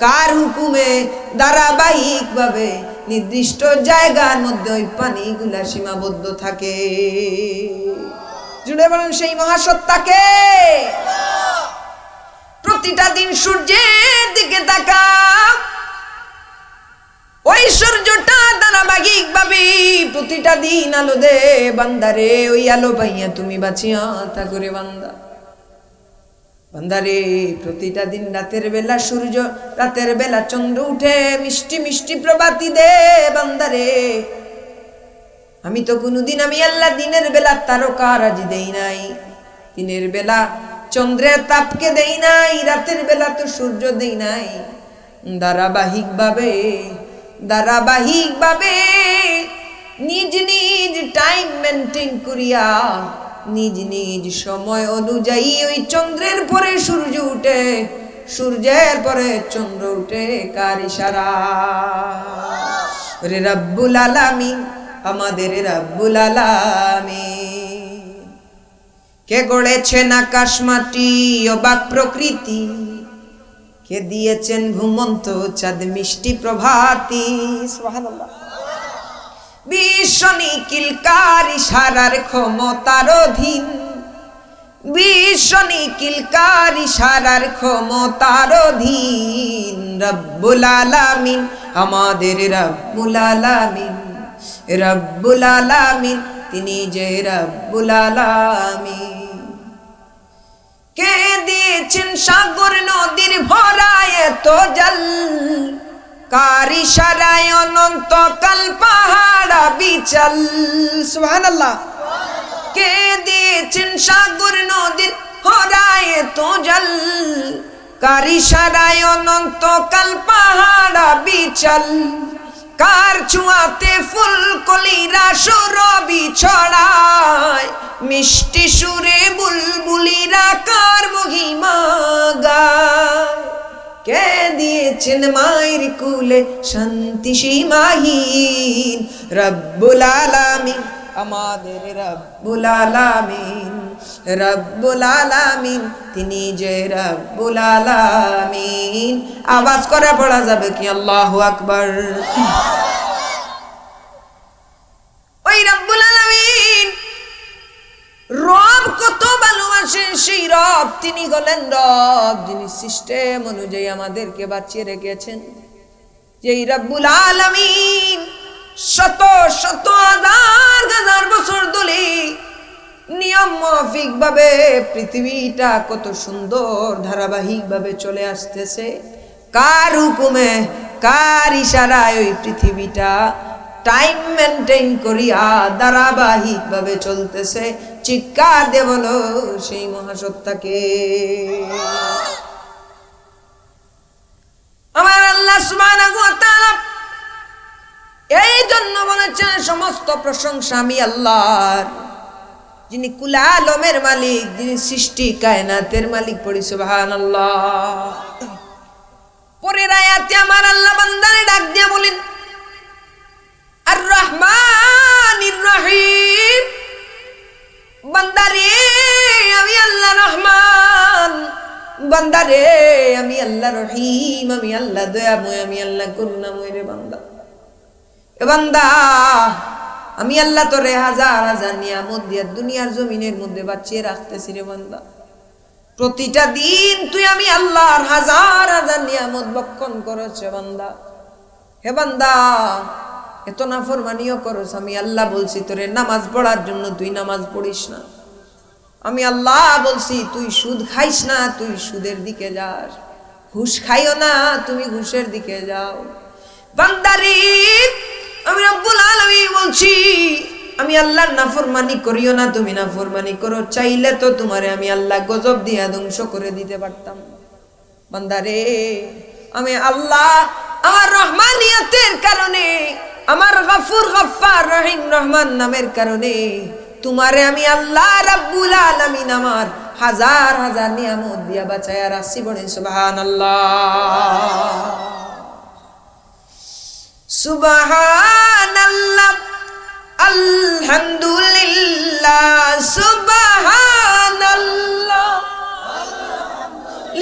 কার হুকুমে ধারাবাহিকভাবে নির্দিষ্ট জায়গার মধ্যে ওই পানিগুলা সীমাবদ্ধ থাকে জুড়ে বলেন সেই মহাসত্তাকে প্রতিটা দিন সূর্যের দিকে তাকাও ওই সূর্যটা ধারাবাহিকভাবে প্রতিটা দিন আলো দে বান্দারে ওই আলো পাইয়া তুমি বাঁচিয়া থাকো রে বান্দা বান্দারে প্রতিটা দিন রাতের বেলা সূর্য রাতের বেলা চন্দ্র উঠে মিষ্টি মিষ্টি প্রভাতি দে বান্দারে আমি তো কোনোদিন আমি আল্লাহ দিনের বেলা তারকারাজি দেই নাই দিনের বেলা চন্দ্রের তাপকে দেই নাই রাতের বেলা তো সূর্য দেই নাই ধারাবাহিকভাবে নিজ নিজ টাইম মেনটেন করিয়া নিজ নিজ সময় অনুযায়ী ওই চন্দ্রের পরে সূর্য উঠে সূর্যের পরে চন্দ্র উঠে কার ইশারা রে রব্বুল আলামিন আমাদের রব্বুল আলামিন কে গড়েছেন আকাশ মাটি অবাক প্রকৃতি কে দিয়েছেন ঘুমন্ত চাঁদ মিষ্টি প্রভাতি সুবহানাল্লাহ বিশ্ব নিখিলকার ইশারার ক্ষমতার অধীন বিশ্ব নিখিলকার ইশারার ক্ষমতার অধীন রব্বুল আলামিন আমাদের রব্বুল আলামিন রব্বুল আলামিন তিনি যে রব্বুল আলামিন কে দিয়েছেন সাগর নদীর ভরায় এত জল, কার ইশারায় অনন্তকাল পাহাড় বিচল। সুবহানাল্লাহ। কে দিয়েছেন সাগর নদীর ভরায় এত জল, কার ইশারায় অনন্তকাল পাহাড় বিচল। কার ছোঁয়াতে ফুল কলিরা সুরবি ছড়ায়, মিষ্টি সুরে বুলবুলিরা কার মহিমা গায়। কে দিয়েছেন মায়ের কুলে শান্তি সীমাহীন, রব্বুল আলামিন আমাদের রব্বুল আলামিন, রব্বুল আলামিন তিনি যে রব্বুল আলামিন। আওয়াজ করে পড়া যাবে কি আল্লাহু আকবার। ওই রব্বুল আলামিন রব কত ভালোবাসেন, সেই রব তিনি হলেন রব যিনি সিস্টেম অনুযায়ী আমাদেরকে বাঁচিয়ে রেখেছেন। যেই রব্বুল আলামিন শত শত হাজার হাজার বছর ধরে নিয়ম মাফিক ভাবে পৃথিবীটা কত সুন্দর ধারাবাহিক ভাবে চলে আসতেছে, কার হুকুমে কার ইশারায় ওই পৃথিবীটা টাইম মেনটেন করিয়া ধারাবাহিক ভাবে চলতেছে। চিৎকার দিয়ে বলো সেই মহাসত্তাকে। আমার আল্লাহ সুবহানাহু ওয়া তাআলা এই জন্য বলেছেন সমস্ত প্রশংসা আমি আল্লাহর, যিনি কুল আলমের মালিক, যিনি সৃষ্টি কায়নাতের মালিক। পড়ি সুবহানাল্লাহ। পরের আয়াতে আমার আল্লাহ বান্দারে ডাক দিয়ে বলেন আর রহমানির রহিম। বান্দারে আমি আল্লাহ রহমান, বান্দারে আমি আল্লাহ রহিম, আমি আল্লাহ দয়াময়, আমি আল্লাহ করুণাময়। রে বান্দা, এ বান্দা আমি আল্লাহ তোরে হাজার হাজার নিয়ামত দিয়ে দুনিয়ার জমিনের মধ্যে বাঁচিয়ে রাখতেছি। রে বান্দা, প্রতিটা দিন তুই আমি আল্লাহর হাজার হাজার নিয়ামত বক্ষণ করছ। বান্দা, হে বান্দা এত নাফরমানিও করছ। আমি আল্লাহ বলছি তোরে নামাজ পড়ার জন্য, তুই নামাজ পড়িস না। আমি আল্লাহ বলছি তুই সুদ খাইস না, তুই সুদের দিকে যাস। ঘুষ খাইও না, তুমি ঘুষের দিকে যাও। বান্দারে আমি রব্বুল আলামিন বলছি আমি আল্লাহর নাফরমানি করিও না, তুমি নাফরমানি করো। চাইলে তো তোমারে আমি আল্লাহ গজব দিয়া ধ্বংস করে দিতে পারতাম। বান্দারে আমি আল্লাহ আমার রহমানিয়তের কারণে, আমার গফুর গফফার রহিম রহমান নামের কারণে তোমারে আমি আল্লাহ রাব্বুল আলামিন আমার হাজার হাজার নিয়ামত দিয়া বাঁচায়া রাখছি। বলে সুবহানাল্লাহ। সুবহানাল্লাহ, আলহামদুলিল্লাহ, সুবহানাল্লাহ,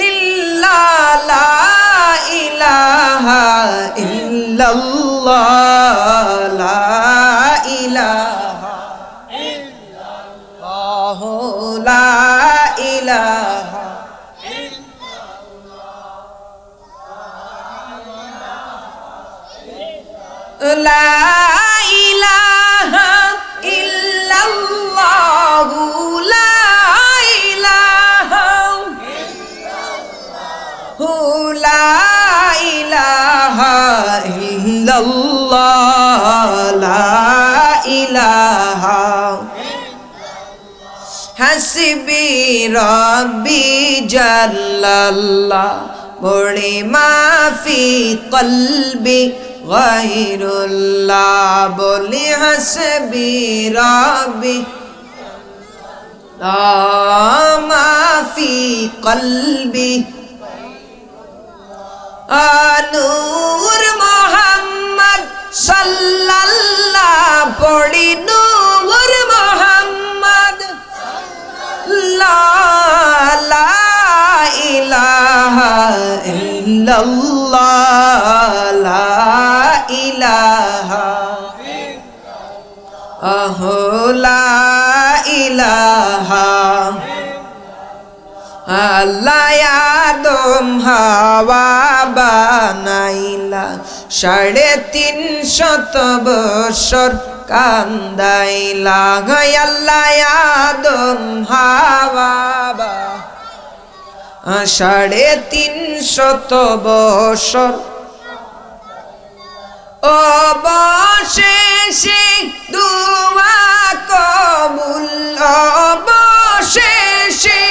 লিল্লাহ, লা ইলাহা ইল্লাল্লাহ, লা ইলাহা ইল্লাল্লাহ, লা ইলাহা লা ইলাহা ইল্লাল্লাহ, লা ইলাহা ইল্লাল্লাহ, লা ইলাহা ইল্লাল্লাহ, লা ইলাহা হাসবি রব্বি জাল্লাল্লাহ, বড়ে মাফি কলবি গায়রুল্লাহ, বলি হাসবি রব্বি মাফি কলবি। নূর মোহাম্মদ সাল্লাল্লাহ, পড়ি নূর মোহাম্মদ, লা ইলাহা ইল্লাল্লাহ, লা ইলাহা লা ইলাহা। আল্লাহ আদম হাওয়া বানাইলা, 350 বছর কান্দাইলা। আল্লাহ আদম হাওয়া 350 বছর অবশেষে দুয়া কবুল অবশেষে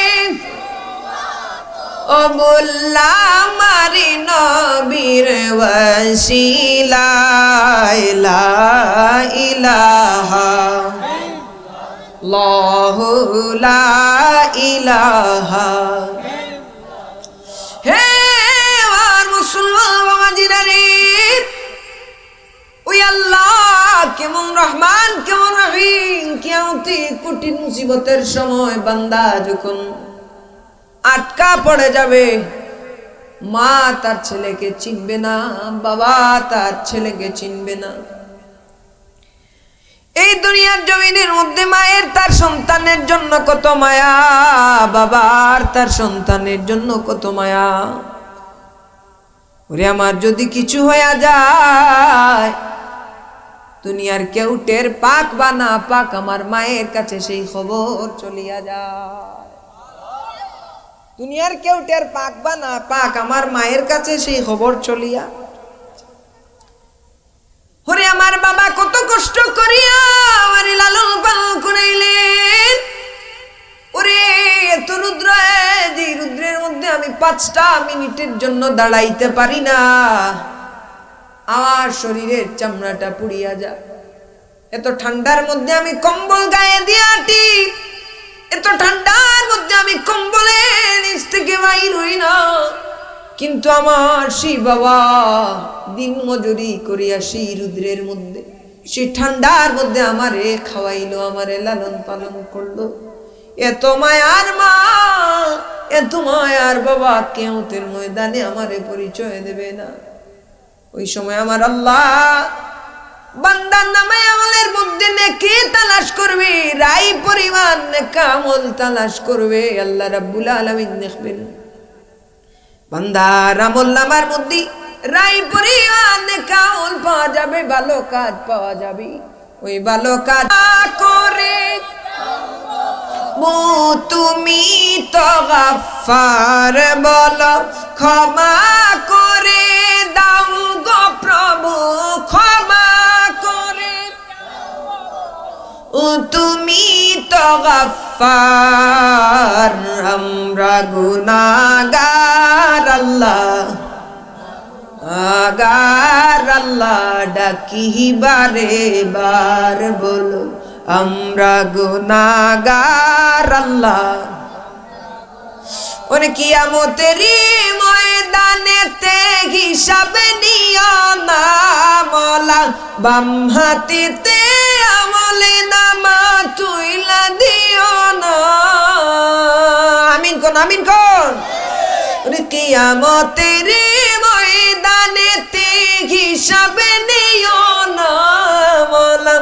বললাম মারি নবীর ওয়াসিলায় লা ইলাহা ইল্লাল্লাহু লা ইলাহা। হে আর মুসলমান বাবাজিরা রে, ওই আল্লাহ কেমন রহমান কেমন রহিম। কিয়ামতে কঠিন মুসিবতের সময় বান্দা যখন আটকা পড়ে যাবে, মা তার ছেলেকে চিনবে না, বাবা তার ছেলেকে চিনবে না। এই দুনিয়ার জমিনের মধ্যে মায়ের তার সন্তানের জন্য কত মায়া, বাবার তার সন্তানের জন্য কত মায়া। ওরে আমার যদি কিছু হয়ে যায়, দুনিয়ার কেউ টের পাক বা না পাক, আমার মায়ের কাছে সেই খবর চলিয়া যায়। দুনিয়ার কেউ টের পাক বা না পাক, আমার মায়ের কাছে সেই খবর চলিয়া। ওরে আমার বাবা কত কষ্ট করিয়া আমার লালন পালন করাইলেন। ওরে এত রুদ্র, যে রুদ্রের মধ্যে আমি 5টা মিনিটের জন্য দাঁড়াইতে পারি না, আমার শরীরের চামড়াটা পুড়িয়া যায়। এত ঠান্ডার মধ্যে আমি কম্বল গায়ে দিয়ে আটি, এত ঠান্ডার মধ্যে আমি কম্বলের নিচ থেকে বাইর হই না। কিন্তু আমার সেই বাবা দিন মজুরি করিয়া সেই রুদ্রের মধ্যে, সেই ঠান্ডার মধ্যে আমারে খাওয়াইলো, আমারে লালন পালন করলো। এত মায়ার মা, এত মায়ার বাবা কিয়ামতের ময়দানে আমারে পরিচয় দেবে না। ওই সময় আমার আল্লাহ বান্দার নামে আমলের মধ্যে নেকি তালাশ করবে, রাই পরিমাণ নেকা আমল তালাশ করবে। আল্লাহ রাব্বুল আলামিন দেখবেন বান্দার আমল নামার মধ্যে রাই পরিমাণ নেকা আমল পাওয়া যাবে, ভালো কাজ পাওয়া যাবে। ওই ভালো কাজ করে তুমি তো গফফার, বলো ক্ষমা করে দাও গো প্রভু, ক্ষমা করে। তুমি তো গফফার, আমরা গুনাহগার আল্লাহ, আগার আল্লাহ ডাকি বারে বার, বলো আমরা গুনাহগার আল্লাহ। ওরে কিয়ামতের ময়দানেতে হিসাব নিও না মওলা, বাম হাতেতে আমলে নামা তুইলা দিও না। আমিন কোন, আমিন কোন। ওরে কিয়ামতের ময়দানেতে হিসাব নিও না মওলা,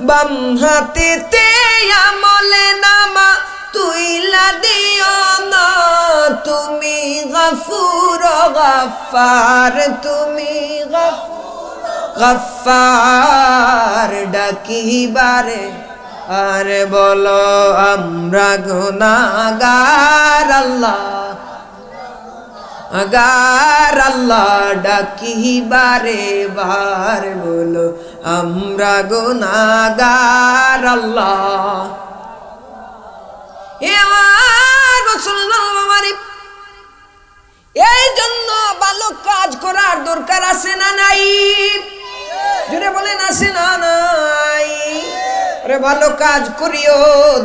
বাম হাতেতে আমলে নামা তুইলা দিও না। তুমি গফুর গফফার, তুমি গফুর গফফার ডাকি বারে আর, বলো আমরা গুনাহগার আল্লাহ, আগার আল্লাহ ডাকি বারে বার, বলো আমরা গুনাহগার আল্লাহ। এই জন্য ভালো কাজ করার দরকার আছে না নাই? জুড়ে বলেন আছে না নাই? আরে ভালো কাজ করিও,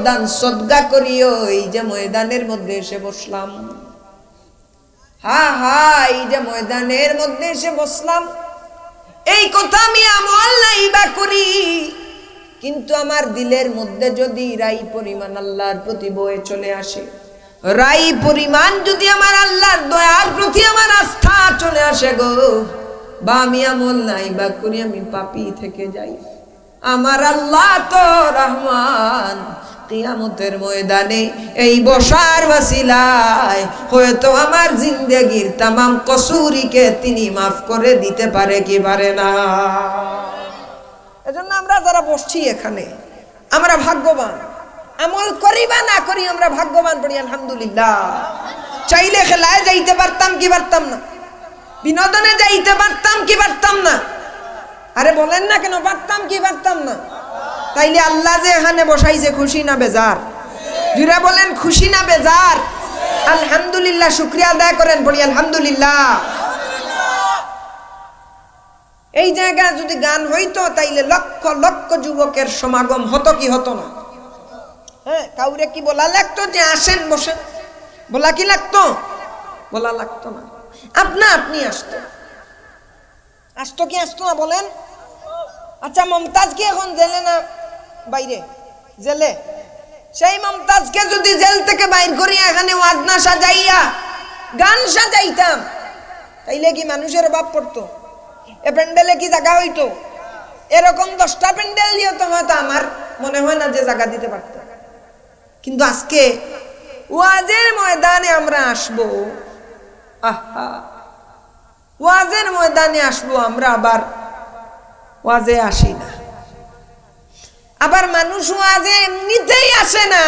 দান সদকা করিও। এই যে ময়দানের মধ্যে এসে বসলাম, হা হা, এই যে ময়দানের মধ্যে এসে বসলাম, এই কথা আমি আমল নাই বা করি, কিন্তু আমার দিলের মধ্যে যদি রাই পরিমাণ আল্লাহর প্রতি বয়ে চলে আসে, রাই পরিমাণ যদি আমার আল্লাহর দয়ার প্রতি আমার আস্থা চলে আসে গো, বা আমি আমল নাই বা করি, আমি পাপী থেকে যাই, আমার আল্লাহ তো রহমান। কিয়ামতের ময়দানে এই বসার ওয়াসিলায় হয়তো আমার জিন্দেগির তামাম কসুরিকে তিনি মাফ করে দিতে পারে কি পারে না? এজন্য আমরা যারা বসছি এখানে, আমরা ভাগ্যবান। আমল করি বা না করি আমরা ভাগ্যবান পড়ি আলহামদুলিল্লাহ। চাইলে খেলায় যাইতে পারতাম কি পারতাম না? বিনোদনে যাইতে পারতাম কি পারতাম না? আরে বলেন না কেন, পারতাম কি পারতাম না? তাইলে আল্লাহ যে এখানে বসাইছে, খুশি না বেজার? জুড়ে বলেন, খুশি না বেজার? আলহামদুলিল্লাহ, শুকরিয়া আদায় করেন, পড়ি আলহামদুলিল্লাহ। এই জায়গায় যদি গান হইতো তাইলে লক্ষ লক্ষ যুবকের সমাগম হতো কি হতো না? হ্যাঁ, কাউরে কি বলা লাগতো যে আসেন বসেন? বলা কি লাগতো? বলা লাগতো না, আপনা আপনি আসতো। আসতো কি আসতো না বলেন? আচ্ছা, মমতাজ কি এখন জেলে না বাইরে? জেলে। সেই মমতাজকে যদি জেল থেকে বাইর করিয়া এখানে ওয়াজ না সাজাইয়া গান সাজাইতাম, তাইলে কি মানুষের অভাব পড়তো? এ প্যান্ডেলে কি জায়গা হইতো? এরকম 10টা প্যান্ডেল দিয়ে তো হয়তো আমার মনে হয় না যে জায়গা দিতে পারত। কিন্তু আজকে ওয়াজের ময়দানে আমরা আসবো, আহা, ওয়াজের ময়দানে আসবো আমরা, আবার ওয়াজে আসি না। আবার মানুষ ওয়াজে এমনিতেই আসে না,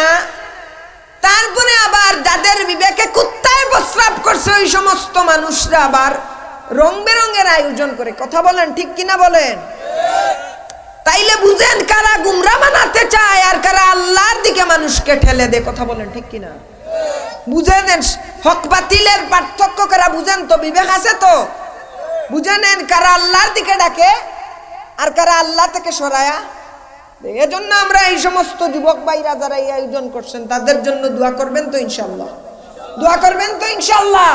তারপরে আবার যাদের বিবেকে কুত্তায় প্রস্রাব করছে ওই সমস্ত মানুষরা আবার রং বেরঙের আয়োজন করে। কথা বলেন ঠিক কিনা বলেন? তাইলে বুঝেন কারা গুমরা বানাতে চায় আর কারা আল্লাহর দিকে মানুষকে ঠেলে দেয়। কথা বলেন ঠিক কিনা? বুঝে নেন হক বাতিলের পার্থক্য কারা, বুঝেন তো? বিবেক আছে তো? বুঝে নেন কারা আল্লাহর দিকে ডাকে আর কারা আল্লাহ থেকে সরায়া। এজন্য আমরা এই সমস্ত যুবক ভাইরা যারা এই আয়োজন করছেন তাদের জন্য দোয়া করবেন তো ইনশাআল্লাহ? দোয়া করবেন তো ইনশাআল্লাহ?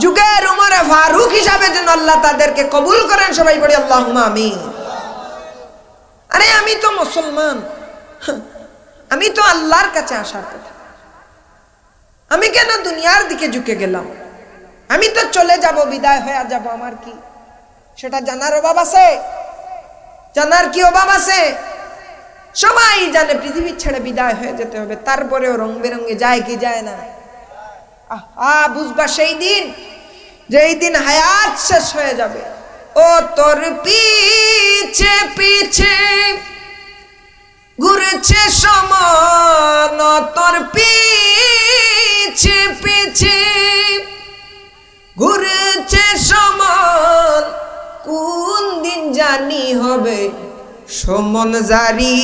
যুগের উমরে ফারুক হিসাবে যেন আল্লাহ তাদেরকে কবুল করেন। সবাই বলি আল্লাহুম্মা আমিন। আরে আমি তো মুসলমান, আমি তো আল্লাহর কাছে আসার কথা, আমি কেন দুনিয়ার দিকে ঝুঁকে গেলাম? আমি তো চলে যাব, বিদায় হয়ে যাব, আমার কি সেটা জানার অভাব আছে? জানার কি অভাব আছে? সবাই জানে পৃথিবী ছেড়ে বিদায় হয়ে যেতে হবে, তারপরেও রং বেরঙে যায় কি যায় না? বুঝবা সেই দিন, যেই দিন হায়াত শেষ হয়ে যাবে। ও তোর পিছে পিছে ঘুরছে সমান, তোর পিছে পিছে ঘুরছে সমান, কোন দিন জানি হবে সমন জারি,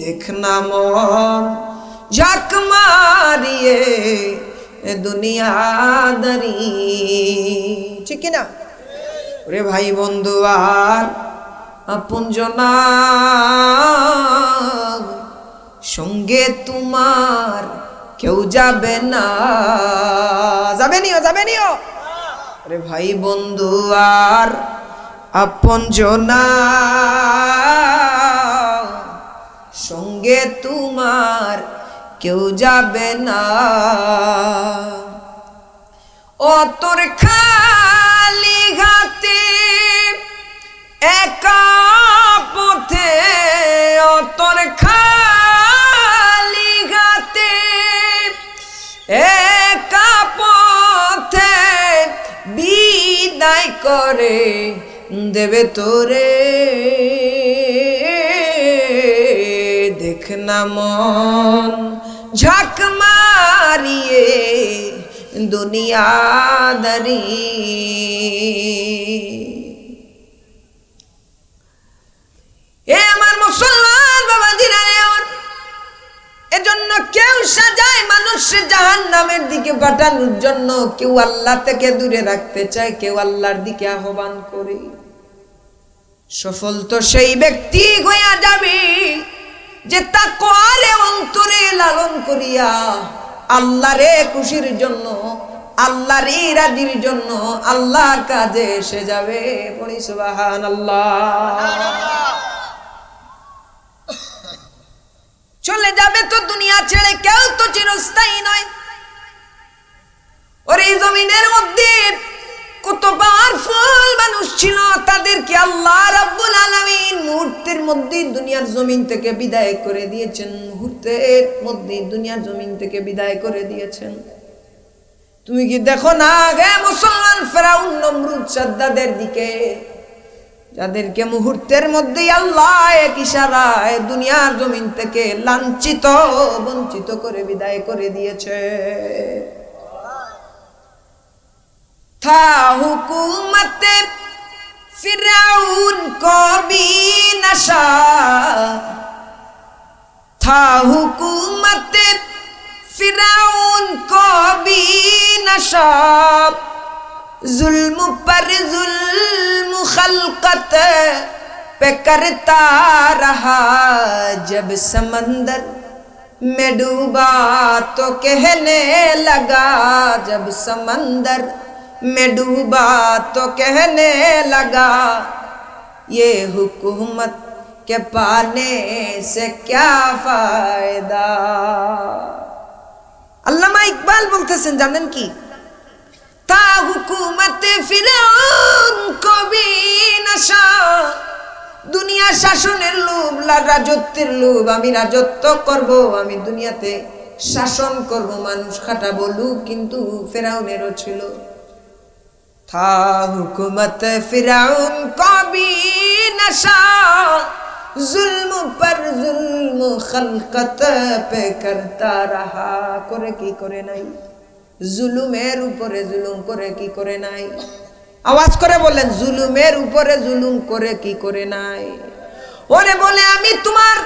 দেখ না মন ঝাঁক মারিয়ে দুনিয়াদারি। ঠিক কিনা? ওরে ভাই বন্ধু আর আপনজনা, সঙ্গে তোমার কেউ যাবে না। যাবে নিও, যাবে নিও। ওরে ভাই বন্ধু আর আপনজনা, সঙ্গে তোমার কেউ যাবে না। ও তোর খালি হাতে একা পথে, ও তোর খালি হাতে একা পথে বিদায় করে দেবে তোরে, দেখ না মন ঝাঁক মারিয়ে দুনিয়াদারি। এ আমার মুসলমান বাবাজিরা, এজন্য কেউ সাজায় মানুষ জাহান্নামের দিকে পাঠানোর জন্য, কেউ আল্লাহ থেকে দূরে রাখতে চায়, কেউ আল্লাহর দিকে আহ্বান করে। সফল তো সেই ব্যক্তি হইয়া যাবে যে তাকওয়ারে অন্তরে লালন করিয়া আল্লাহরে খুশির জন্য, আল্লাহর রাজির জন্য আল্লাহর কাজে এসে যাবে। পড়ি সুবহানাল্লাহ। চলে যাবে তো দুনিয়া ছেড়ে, কেউ তো চিরস্থায়ী নয়। ওর এই জমিনের মধ্যে কত পাওয়ারফুল মানুষ ছিল, তাদেরকে আল্লাহ রাব্বুল আলামিন মুহূর্তের মধ্যে দুনিয়ার জমিন থেকে বিদায় করে দিয়েছেন। মুহূর্তের মধ্যে দুনিয়ার জমিন থেকে বিদায় করে দিয়েছেন। তুমি কি দেখো না গে মুসলমান, ফেরাউন, নমরুদ, সাদ্দাদের দিকে যাদেরকে মুহূর্তের মধ্যেই আল্লাহ এক ইশারায় দুনিয়ার জমিন থেকে লাঞ্ছিত বঞ্চিত করে বিদায় করে দিয়েছে। था हुकूमत फिरौन को भी नशा, था हुकूमत फिरौन को भी नशा, जुल्म पर जुल्म खल्कत पे करता रहा, जब समंदर में डूबा तो कहने लगा, जब समंदर में डूबा तो कहने लगा, ये हुकूमत के पाने से क्या फायदा। अल्लामा इकबाल बोलतेছেন জানেন কি, তা হুকুমত ফিরআউন को भी नशा, দুনিয়া শাসনের লোভ, রাজত্বের লোভ, আমি রাজত্ব করব, আমি দুনিয়াতে শাসন করব, মানুষ খাটাবো, লোভ কিন্তু ফিরআউনেরও ছিল। था हुकूमत फिरौन को भी नशा, जुल्म पर जुल्म खल्कत पे करता रहा, करे की करे নাই, জুলুমের উপরে জুলুম করে কি করে নাই, আওয়াজ করে বলেন জুলুমের উপরে জুলুম করে কি করে নাই। ওরে বলে আমি তোমার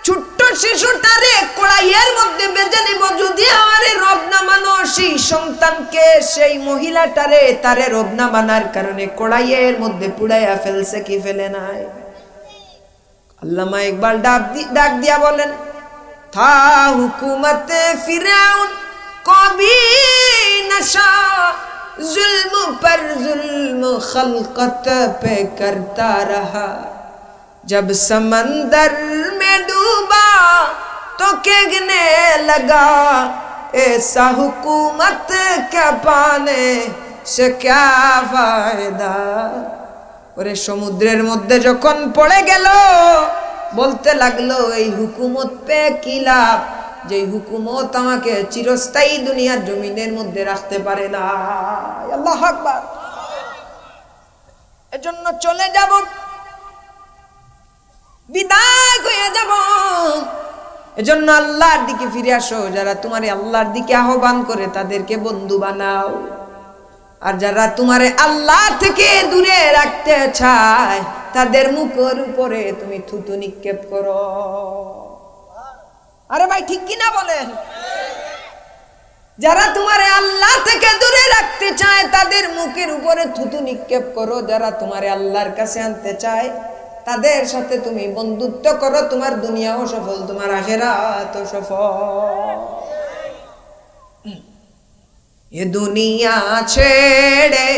ছোট্ট শিশুটারে কড়াইয়ের মধ্যে বেজে নিব, যদি আমারে রব না মানো, সেই সন্তানকে সেই মহিলাটারে তারে রব না মানার কারণে কড়াইয়ের মধ্যে পুড়াইয়া ফেলছে কি ফেলে নাই। আল্লামা ইকবাল ডাক দিয়া বলেন, থা হুকুমত ফিরআউন को भी नशा, जुल्म पर जुल्म खल्कत पे करता रहा, जब समंदर में डूबा तो कहने लगा, ऐसा हुकूमत के पाने से क्या फायदा। ওরে সমুদ্রের মধ্যে যখন পড়ে গেল বলতে লাগলো, এই হুকুমত পে কি লাভ, যে হুকুমত আমাকে চিরস্থায়ী দুনিয়ার জমিনের মধ্যে রাখতে পারে না। আল্লাহু আকবার। এজন্য চলে যাব, বিদায় হয়ে যাব। এজন্য আল্লাহর দিকে ফিরে আসো। যারা তোমারে আল্লাহর দিকে আহ্বান করে তাদেরকে বন্ধু বানাও, আর যারা তোমারে আল্লাহ থেকে দূরে রাখতে চায় তাদের মুখের উপরে তুমি থুতু নিক্ষেপ করো। আরে ভাই ঠিক কিনা বলেন? যারা তোমারে আল্লাহ থেকে দূরে রাখতে চায় তাদের মুখের উপরে থুতু নিক্ষেপ করো। যারা তোমারে আল্লাহর কাছে আনতে চায় তাদের সাথে তুমি বন্ধুত্ব করো। তোমার দুনিয়াও সফল, তোমার আখিরাতও সফল। এ দুনিয়া ছেড়ে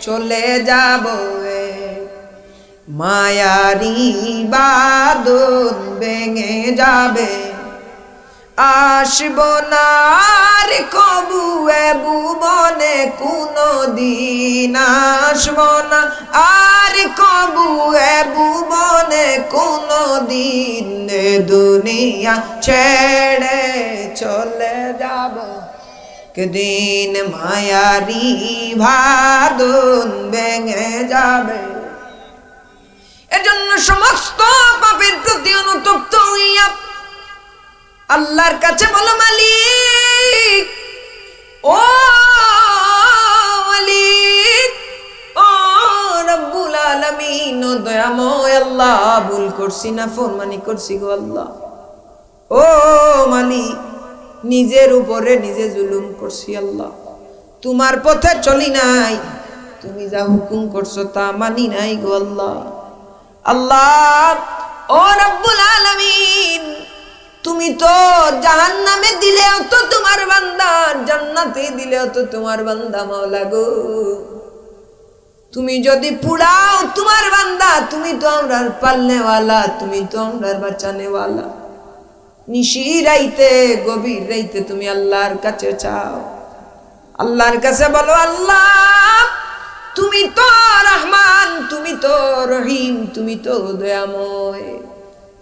চলে যাব, মায়ারি বাঁধন ভেঙে যাবে, আসব না আর কবু এ ভুবনে কোনদিন, আসব না আর কবু এ ভুবনে কোনদিন, এ দুনিয়া ছেড়ে চলে যাব একদিন, মায়ারি বাঁধন ভেঙে যাবে। এজন্য সমস্ত পাপের প্রতি অনুতপ্ত হইয়া আল্লাহর কাছে বলো, মালিক ও মালিক ও রব্বুল আলামিন, ও দয়াময় আল্লাহ, ভুল করছি না ফরমানি করছি গো আল্লাহ। ও মালিক, নিজের উপরে নিজে জুলুম করছি আল্লাহ, তোমার পথে চলি নাই, তুমি যা হুকুম করছো তা মানি নাই গো আল্লাহ। আল্লাহ ও রব্বুল আলামিন, তুমি তো জাহান্নামে দিলেও তো তোমার বান্দা, জান্নাতে দিলেও তো তোমার বান্দা মাওলা গো। তুমি যদি পুড়াও তোমার বান্দা, তুমি তো আমরার পালনেওয়ালা, তুমি তো আমরার বাঁচানেওয়ালা। নিশি রাইতে গভীর রাইতে তুমি আল্লাহর কাছে চাও, আল্লাহর কাছে বলো, আল্লাহ তুমি তো রহমান, তুমি তো রহিম, তুমি তো দয়াময়।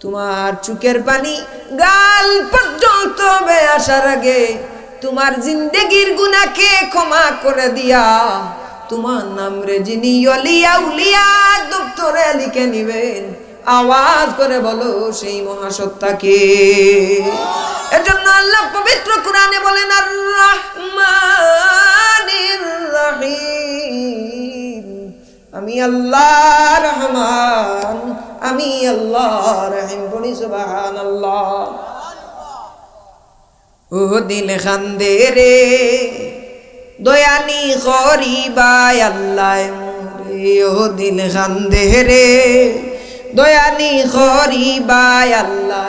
তোমার চোখের পানি গাল পর্যন্ত আসার আগে তোমার জিন্দেগির গুনাহকে ক্ষমা করে দিয়া তোমার নাম রে যিনি অলিয়া উলিয়া দপ্তরে লিখে নিবেন, আওয়াজ করে বলো সেই মহাসত্তাকে। এজন্য আল্লাহ পবিত্র কোরআনে বলেন আর রহমানির রহিম, আমি আল্লাহ রহমান, আমি আল্লাহ রহিম। বলি সুবহানাল্লাহ। ও দিল খান্দে রে দয়ানি করিবাই আল্লাহ মোরে, ও দিল খান্দে রে দয়ানি করিবাই আল্লাহ।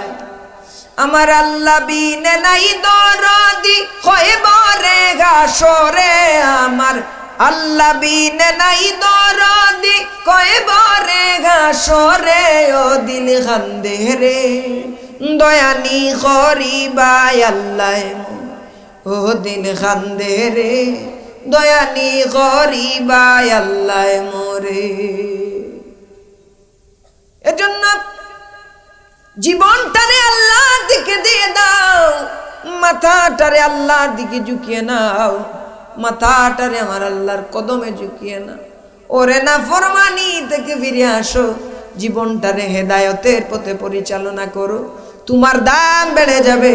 আমার আল্লাহ বিনে নাই দরদি কয়বারে গাসরে, আমার আল্লাহ বিনে নাই দরদি কয়বারে গাসরে, ও দিল খান্দে রে দয়ানি করিবাই আল্লাহ, ও দিল খান্দে রে দয়ানি করিবাই আল্লাহ মোরে। এজন্য জীবনটারে আল্লাহর দিকে দিয়ে দাও, মাথাটারে আল্লাহর দিকে ঝুঁকিয়ে নাও, মাথাটারে আমার আল্লাহর কদমে ঝুঁকিয়ে নাও। ওরে না ফরমানি থেকে ফিরে আসো, জীবনটারে হেদায়েতের পথে পরিচালনা করো। তোমার দাম বেড়ে যাবে,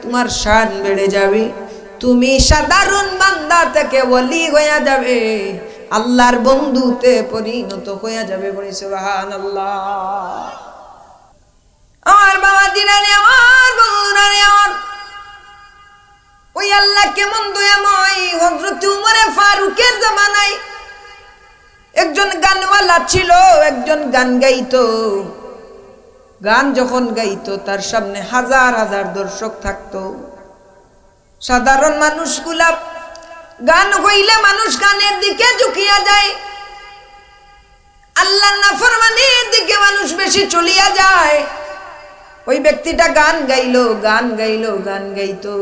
তোমার শান বেড়ে যাবে, তুমি সাধারণ বান্দা থেকে ওলি হয়ে যাবে, আল্লাহর বন্ধুতে পরিণত হয়ে যাবে। বলি সুবহানাল্লাহ। আমার বাবা দিনারে, আমার বন্ধুরারে, আমার ওই আল্লাহ কেমন দয়াময়। হযরত উমরে ফারুকের জামানায় একজন গানওয়ালা ছিল, একজন গান গাইতো। গান যখন গাইতো তার সামনে হাজার হাজার দর্শক থাকতো। সাধারণ মানুষগুলা গান হইলে মানুষ গানের দিকে ঝুঁকিয়া যায়, আল্লাহর নাফরমানির দিকে মানুষ বেশি চলিয়া যায়। ওই ব্যক্তিটা গান গাইলো, গান গাইলো, গান গাইতো।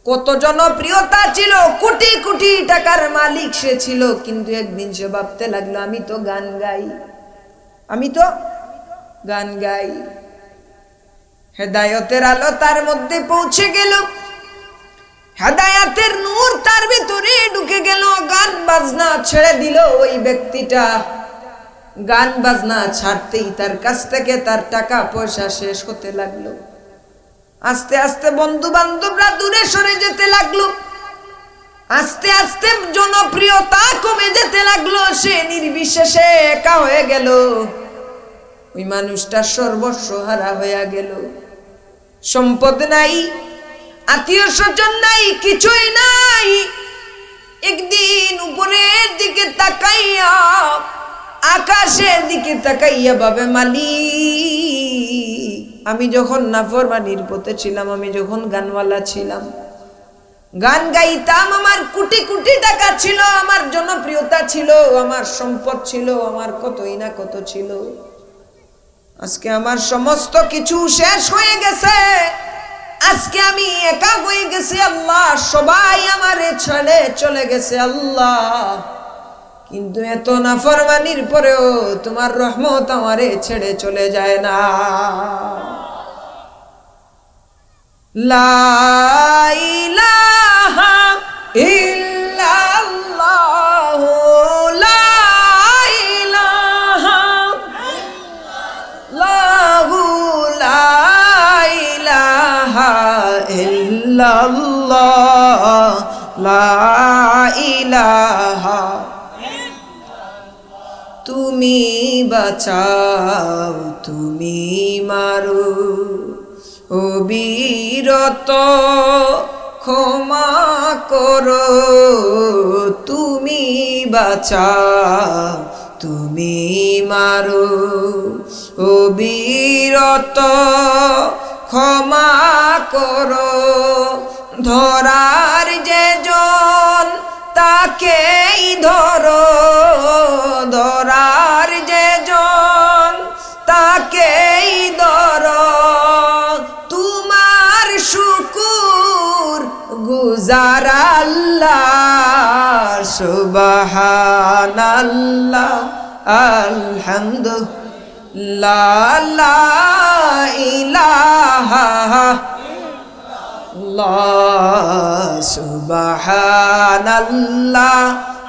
কত জনপ্রিয়তা ছিল, কোটি কোটি টাকার মালিক সে ছিল। কিন্তু একদিন সে ভাবতে লাগলো, আমি তো গান গাই, আমি তো গান গাই। হেদায়েতের আলো তার মধ্যে পৌঁছে গেল, হেদায়েতের নূর তার ভিতরে ঢুকে গেল। গান বাজনা ছেড়ে দিল ওই ব্যক্তিটা। গান বাজনা ছাড়তেই তার কাছ থেকে তার টাকা পয়সা শেষ হতে লাগলো। আস্তে আস্তে বন্ধু বান্ধবরা দূরে সরে যেতে লাগলো, আস্তে আস্তে জনপ্রিয়তা কমে যেতে লাগলো। সে নির্বিশেষে একা হয়ে গেল। ওই মানুষটা সর্বস্ব হারা হয়ে গেল। সম্পদ নাই, আত্মীয় স্বজন নাই, কিছুই নাই। একদিন উপরের দিকে তাকাইয়া, আকাশের দিকে তাকাইয়া ভাবে, মালিক, আমি যখন নাফরমানির পথে ছিলাম, আমি যখন গানওয়ালা ছিলাম, গান গাইতাম, আমার কোটি কোটি টাকা ছিল, আমার জনপ্রিয়তা ছিল, আমার সম্পদ ছিল, আমার কতই না কত ছিল। আজকে আমার সমস্ত কিছু শেষ হয়ে গেছে। আজকে আমি একা হয়ে গেছি আল্লাহ, সবাই আমারে ছেড়ে চলে গেছে আল্লাহ। কিন্তু এত নাফরমানির পরেও তোমার রহমত আমারে ছেড়ে চলে যায় না। লা ইলাহা ইল্লাল্লাহ, লা ইলাহা ইল্লাল্লাহু, লা ইলাহা ইল্লাল্লাহ, লা ইলাহা। তুমি বাঁচাও, তুমি মারো, অবিরত ক্ষমা করো। তুমি বাঁচাও, তুমি মারো, অবিরত ক্ষমা করো। ধরার যে জন তাকেই ধরো, ধরার যে জন তাকেই ধরো। তোমার শুকুর গুজার আল্লাহ, সুবহানাল্লাহ, আলহামদুলিল্লাহ, লা ইলাহা ইল্লাল্লাহ, সুবহানাল্লাহ,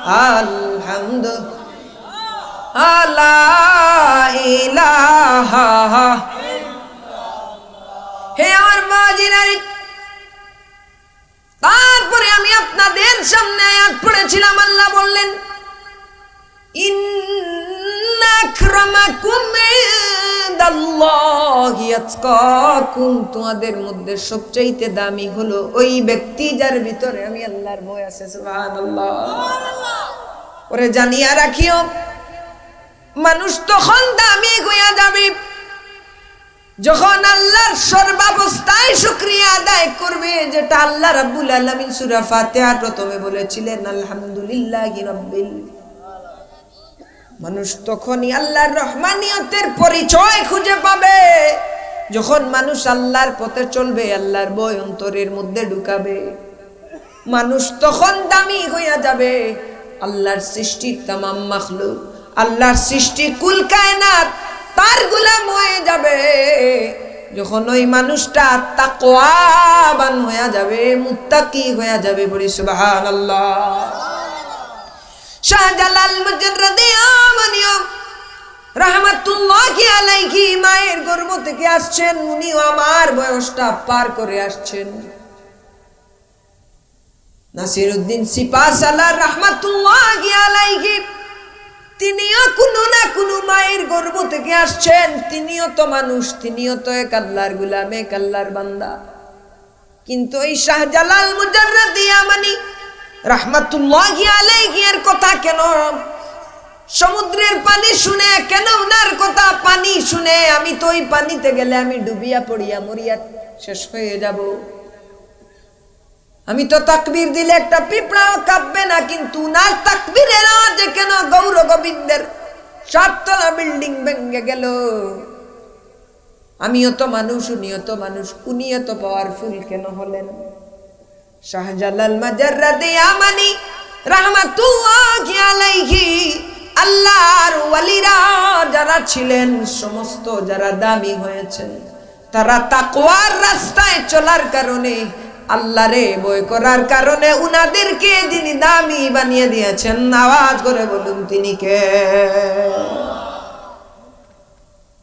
আলহামদুলিল্লাহ লা ইলাহা। হে আমার বাজিনারি, তারপরে আমি আপনাদের সামনে আয়াত পড়েছিলাম। আল্লাহ বললেন ইন্না আক্রামাকুম ইনদাল্লাহি আতকাকুম, তোমাদের মধ্যে সবচেয়ে দামি হলো ওই ব্যক্তি যার ভিতরে আমি আল্লাহর ভয় আছে। সুবহানাল্লাহ। ওরে জানিয়া রাখিও, মানুষ তখন দামি হইয়া যাবে যখন আল্লাহর সর্বাবস্থায় শুকরিয়া আদায় করবে, যেটা আল্লাহ রাব্বুল আলামিন সূরা ফাতিহা প্রথমে বলেছিলেন আলহামদুলিল্লাহি রাব্বিল। মানুষ তখনই আল্লাহর রহমানিয়তের পরিচয় খুঁজে পাবে যখন মানুষ আল্লাহর পথে চলবে, আল্লাহর ভয় অন্তরের মধ্যে ঢুকাবে। মানুষ তখন দামি হইয়া যাবে। আল্লাহর সৃষ্টি তামাম মাখলুক, আল্লাহর সৃষ্টি কুল কায়নাত তার গোলাম হয়ে যাবে যখন ওই মানুষটা তাকওয়াবান হয়ে যাবে, মুত্তাকি হয়ে যাবে। বলি সুবহানাল্লাহ। শাহজালাল মুজাররদি আমানিও রাহমাতুল্লাহি আলাইহি মায়ের গর্ভ থেকে আসছেন। উনিও আমার বয়সটা পার করে আসছেন। নাসিরউদ্দিন সিপাহসালার রাহমাতুল্লাহি আলাইহি, তিনিও কোনো না কোনো মায়ের গর্ভ থেকে আসছেন। তিনিও তো মানুষ, তিনিও তো এক আল্লাহর গোলাম, এক আল্লাহর বান্দা। কিন্তু এই শাহজালাল মুজাররদি আমানি রাহমাতুল্লাহি আলাইহি এর কথা কেন সমুদ্রের পানি শুনে, কেন উনার কথা পানি শুনে আমি তো ওই পানিতে গেলে আমি ডুবিয়া পড়িয়া মরিয়া শেষ হয়ে যাব। আমি তো তাকবীর দিলে একটা পিঁপড়াও কাঁপবে না, কিন্তু উনার তাকবীরের আওয়াজে কেন গৌর গোবিন্দের 7 তলা বিল্ডিং ভেঙে গেল। আমিও তো মানুষ, উনিও তো মানুষ, উনিও তো পাওয়ারফুল কেন হলেন? শাহজালাল মুজাররদি আমানি রাহমাতুল্লাহি আলাইহি আল্লাহর ওয়ালিরা যারা ছিলেন, সমস্ত যারা দামি হয়েছেন, তারা তাকওয়ার রাস্তায় চলার কারণে, আল্লাহরে ভয় করার কারণে উনাদেরকে যিনি দামি বানিয়ে দিয়েছেন, আওয়াজ করে বলুন তিনি কে?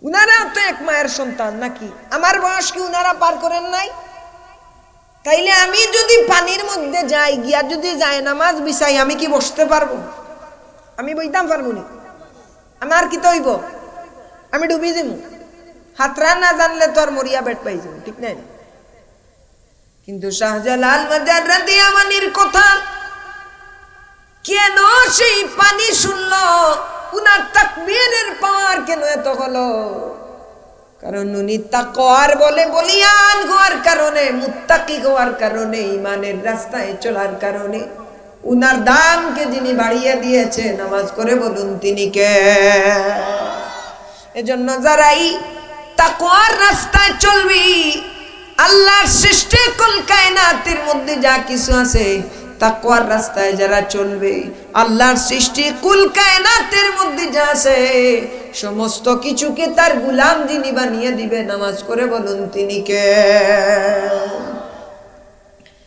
উনারাও তো এক মায়ের সন্তান নাকি? আমার বয়স কি উনারা পার করেন নাই? তাইলে আমি যদি পানির মধ্যে যাই, গিয়া যদি যায় নামাজ বিছাই, আমি কি বসতে পারবো? আমি বইতাম পারবো না? আমার কি তৈব? আমি ডুবি যাবো। হাতরা না জানলে তো আর মরিয়া বেট পাই যাবো, ঠিক নাই? কিন্তু শাহজালাল মুজাররদি আমানির কথা কেন সেই পানি শুনলো? উনার তাকবীরের পাওয়ার কেন এত হলো? কারণ উনি তাকওয়ার বলে বলিয়ান হওয়ার কারণে, মুত্তাকি হওয়ার কারণে, ঈমানের রাস্তায় চলার কারণে উনার দামকে যিনি বাড়িয়ে দিয়েছে, নামাজ করে বলুন তিনি কে? এজন্য যারাই তাকওয়ার রাস্তায় চলবি, আল্লাহর সৃষ্টি কুল কায়নাতের মধ্যে যা কিছু আছে, তাকওয়ার রাস্তায় যারা চলবে, আল্লাহর সৃষ্টি কুল কায়নাতের মধ্যে যা আছে সমস্ত কিছুকে তার গোলাম যিনি বানিয়ে দিবে, নামাজ করে বলুন তিনি কে?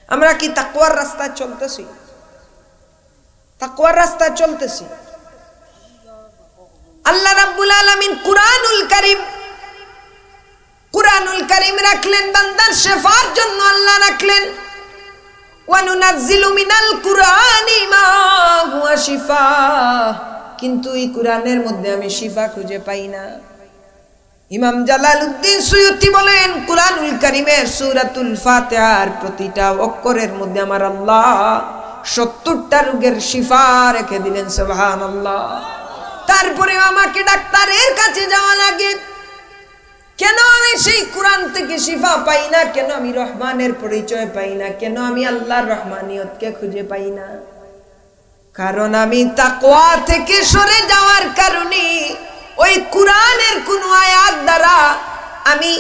আমরা কি তাকওয়ার রাস্তায় চলতেছি? তাকওয়ার রাস্তায় চলতেছি? আল্লাহ রাব্বুল আলামিন কুরআনুল কারীম রাখলেন বান্দার শেফার জন্য। আল্লাহ রাখলেন ওয়া নুনাজ্জিলু মিনাল কুরআনি মা হুয়া শিফা, কিন্তু এই কুরআনের মধ্যে আমি শিফা খুঁজে পাই না। ইমাম জালালউদ্দিন সুয়ুতি বলেন, কুরআনুল কারীমের সূরাতুল ফাতিহার প্রতিটা অক্ষরের মধ্যে আমার আল্লাহ 70টা রোগের শিফা রেখে দিলেন। সুবহানাল্লাহ। তারপরে আমাকে ডাক্তারের কাছে যাওয়া লাগে, কেন আমি সেই কোরআন থেকে শিফা পাই না? কেন আমি রহমানের পরিচয় পাই না? কেন আমি আল্লাহর রহমানিয়তকে খুঁজে পাই না? কারণ আমি তাকওয়া থেকে সরে যাওয়ার কারণে, ওই কোরআনের কোন আয়াত দ্বারা আমি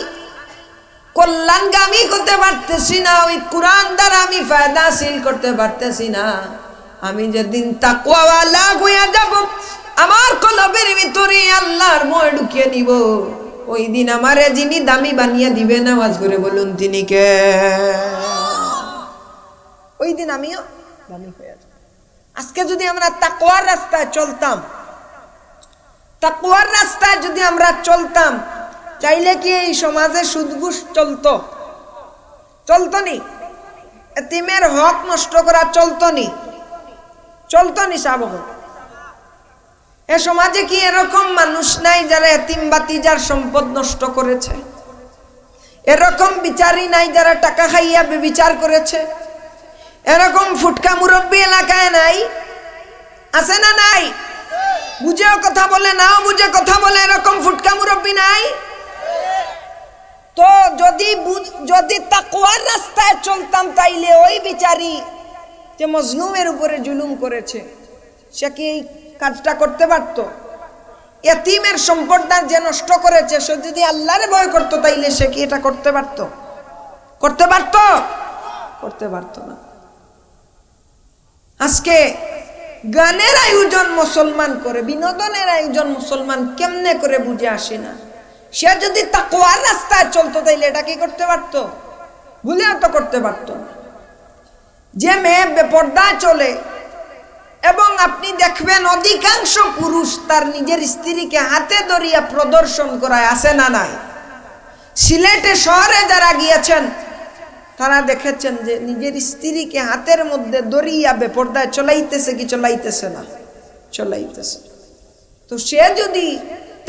কল্যাণগামী হতে পারতেছি না, ওই কোরআন দ্বারা আমি ফায়দা হাসিল করতে পারতেছি না। আমি যেদিন তাকওয়াওয়ালা হইয়া যাব, আমার কলবের ভিতরে আল্লাহর ভয় ঢুকিয়ে নিব, ওই দিন আমারে যিনি দামি বানিয়ে দিবেন, আওয়াজ করে বলুন তিনি কে? ওই দিন আমিও দামি হয়ে যাব। আজকে যদি আমরা তাকওয়ার রাস্তায় চলতাম, তাকওয়ার রাস্তায় যদি আমরা চলতাম, চাইলে কি এই সমাজে সুদঘুষ চলতো? চলতো নি? এতিমের হক নষ্ট করা চলতো নি? চলতো নি সাবক? এ সমাজে কি এরকম মানুষ নাই যারা এতিম বাতিজার সম্পদ নষ্ট করেছে? এরকম বিচারী নাই যারা টাকা খাইয়া বেবিচার করেছে? এরকম ফুটকা মুরব্বী এলাকায় নাই? আছে না নাই? বুঝেও কথা বলে, নাও বুঝে কথা বলে, এরকম ফুটকা মুরব্বী নাই? তো যদি তাকওয়ার রাস্তায় চলতাম, তাইলে ওই বিচারী যে মজলুমের উপরে জুলুম করেছে, সে কি এই কাজটা করতে পারতো? এতিমের সম্পদটা যে নষ্ট করেছে, সে যদি আল্লাহরে ভয় করতো, তাইলে সে কি এটা করতে পারতো? করতে পারতো? করতে পারতো না। আজকে গানের আয়োজন মুসলমান করে, বিনোদনের আয়োজন মুসলমান কেমনে করে বুঝে আসে না। সে যদি তাকওয়ার রাস্তায় চলতো, তাইলে এটা কি করতে পারতো? ভুলেও তো করতে পারতো না। যে মেয়ে বেপর্দায় চলে, এবং আপনি দেখবেন অধিকাংশ পুরুষ তার নিজের স্ত্রীকে হাতে ধরিয়া প্রদর্শন করায়, আছে না নাই? সিলেটে শহরে যারা গিয়েছেন তারা দেখেছেন যে নিজের স্ত্রীকে হাতের মধ্যে ধরিয়া বেপর্দায় চলাইতেছে কি চলাইতেছে না? চলাইতেছে। তো সে যদি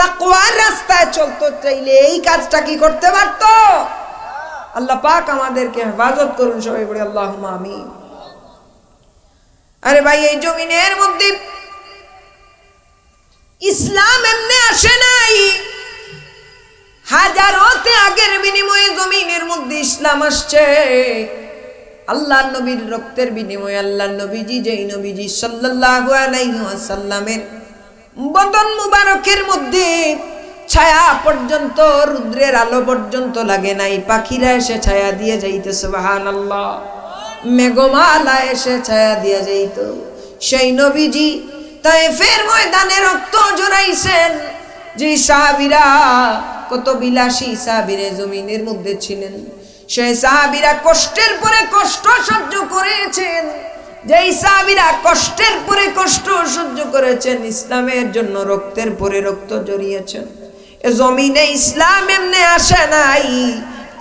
তাকওয়ার রাস্তায় চলতে চাইলে এই কাজটা কি করতে পারতো? আল্লাহ পাক আমাদেরকে হেফাজত করুন, সবাই বলি আল্লাহুম্মা আমিন। আরে ভাই, এই জমিনের মধ্যে ইসলাম এমনি আসে নাই, হাজারো ত্যাগের বিনিময়ে জমিনের মধ্যে ইসলাম আসছে। আল্লাহর নবীর রক্তের বিনিময়ে, আল্লাহর নবীজি যেই নবীজি সাল্লাল্লাহু আলাইহি ওয়াসাল্লামের বদন মুবারকের মধ্যে ছায়া পর্যন্ত, রুদ্রের আলো পর্যন্ত লাগে নাই, পাখিরা এসে ছায়া দিয়ে যাইতে, সুবহানাল্লাহ, মেঘমালা এসে ছায়া দিয়ে যাইত। সেই নবীজি তায়েফের ময়দানে রক্ত জড়াইছেন। যে সাহাবীরা কত বিলাসী সাহাবীরা জমিনের মধ্যে ছিলেন, সেই সাহাবীরা কষ্টের পরে কষ্ট সহ্য করেছেন। যেই সাহাবীরা কষ্টের পরে কষ্ট সহ্য করেছেন, ইসলামের জন্য রক্তের পরে রক্ত জড়িয়েছেন। এ জমিনে ইসলাম এমনি আসে নাই।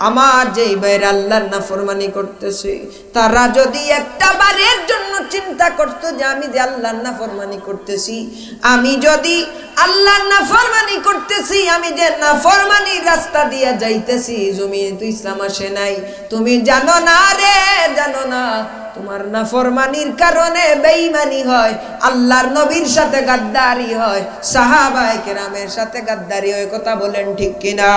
আমার যেই ভাইরা আল্লাহর নাফরমানি করতেছে, তারা যদি একটা বারের জন্য চিন্তা করতো যে আমি যে আল্লাহর নাফরমানি করতেছি, আমি যদি আল্লাহর নাফরমানি করতেছি, আমি যে নাফরমানির রাস্তা দিয়ে যাইতেছি, জমিনে তো ইসলাম আসে নাই। তুমি জানো না রে, জানো না, তোমার নাফরমানির কারণে বেঈমানি হয়, আল্লাহর নবীর সাথে গাদ্দারি হয়, সাহাবায়ে কেরামের সাথে গাদ্দারি হয়। কথা বলেন ঠিক কিনা?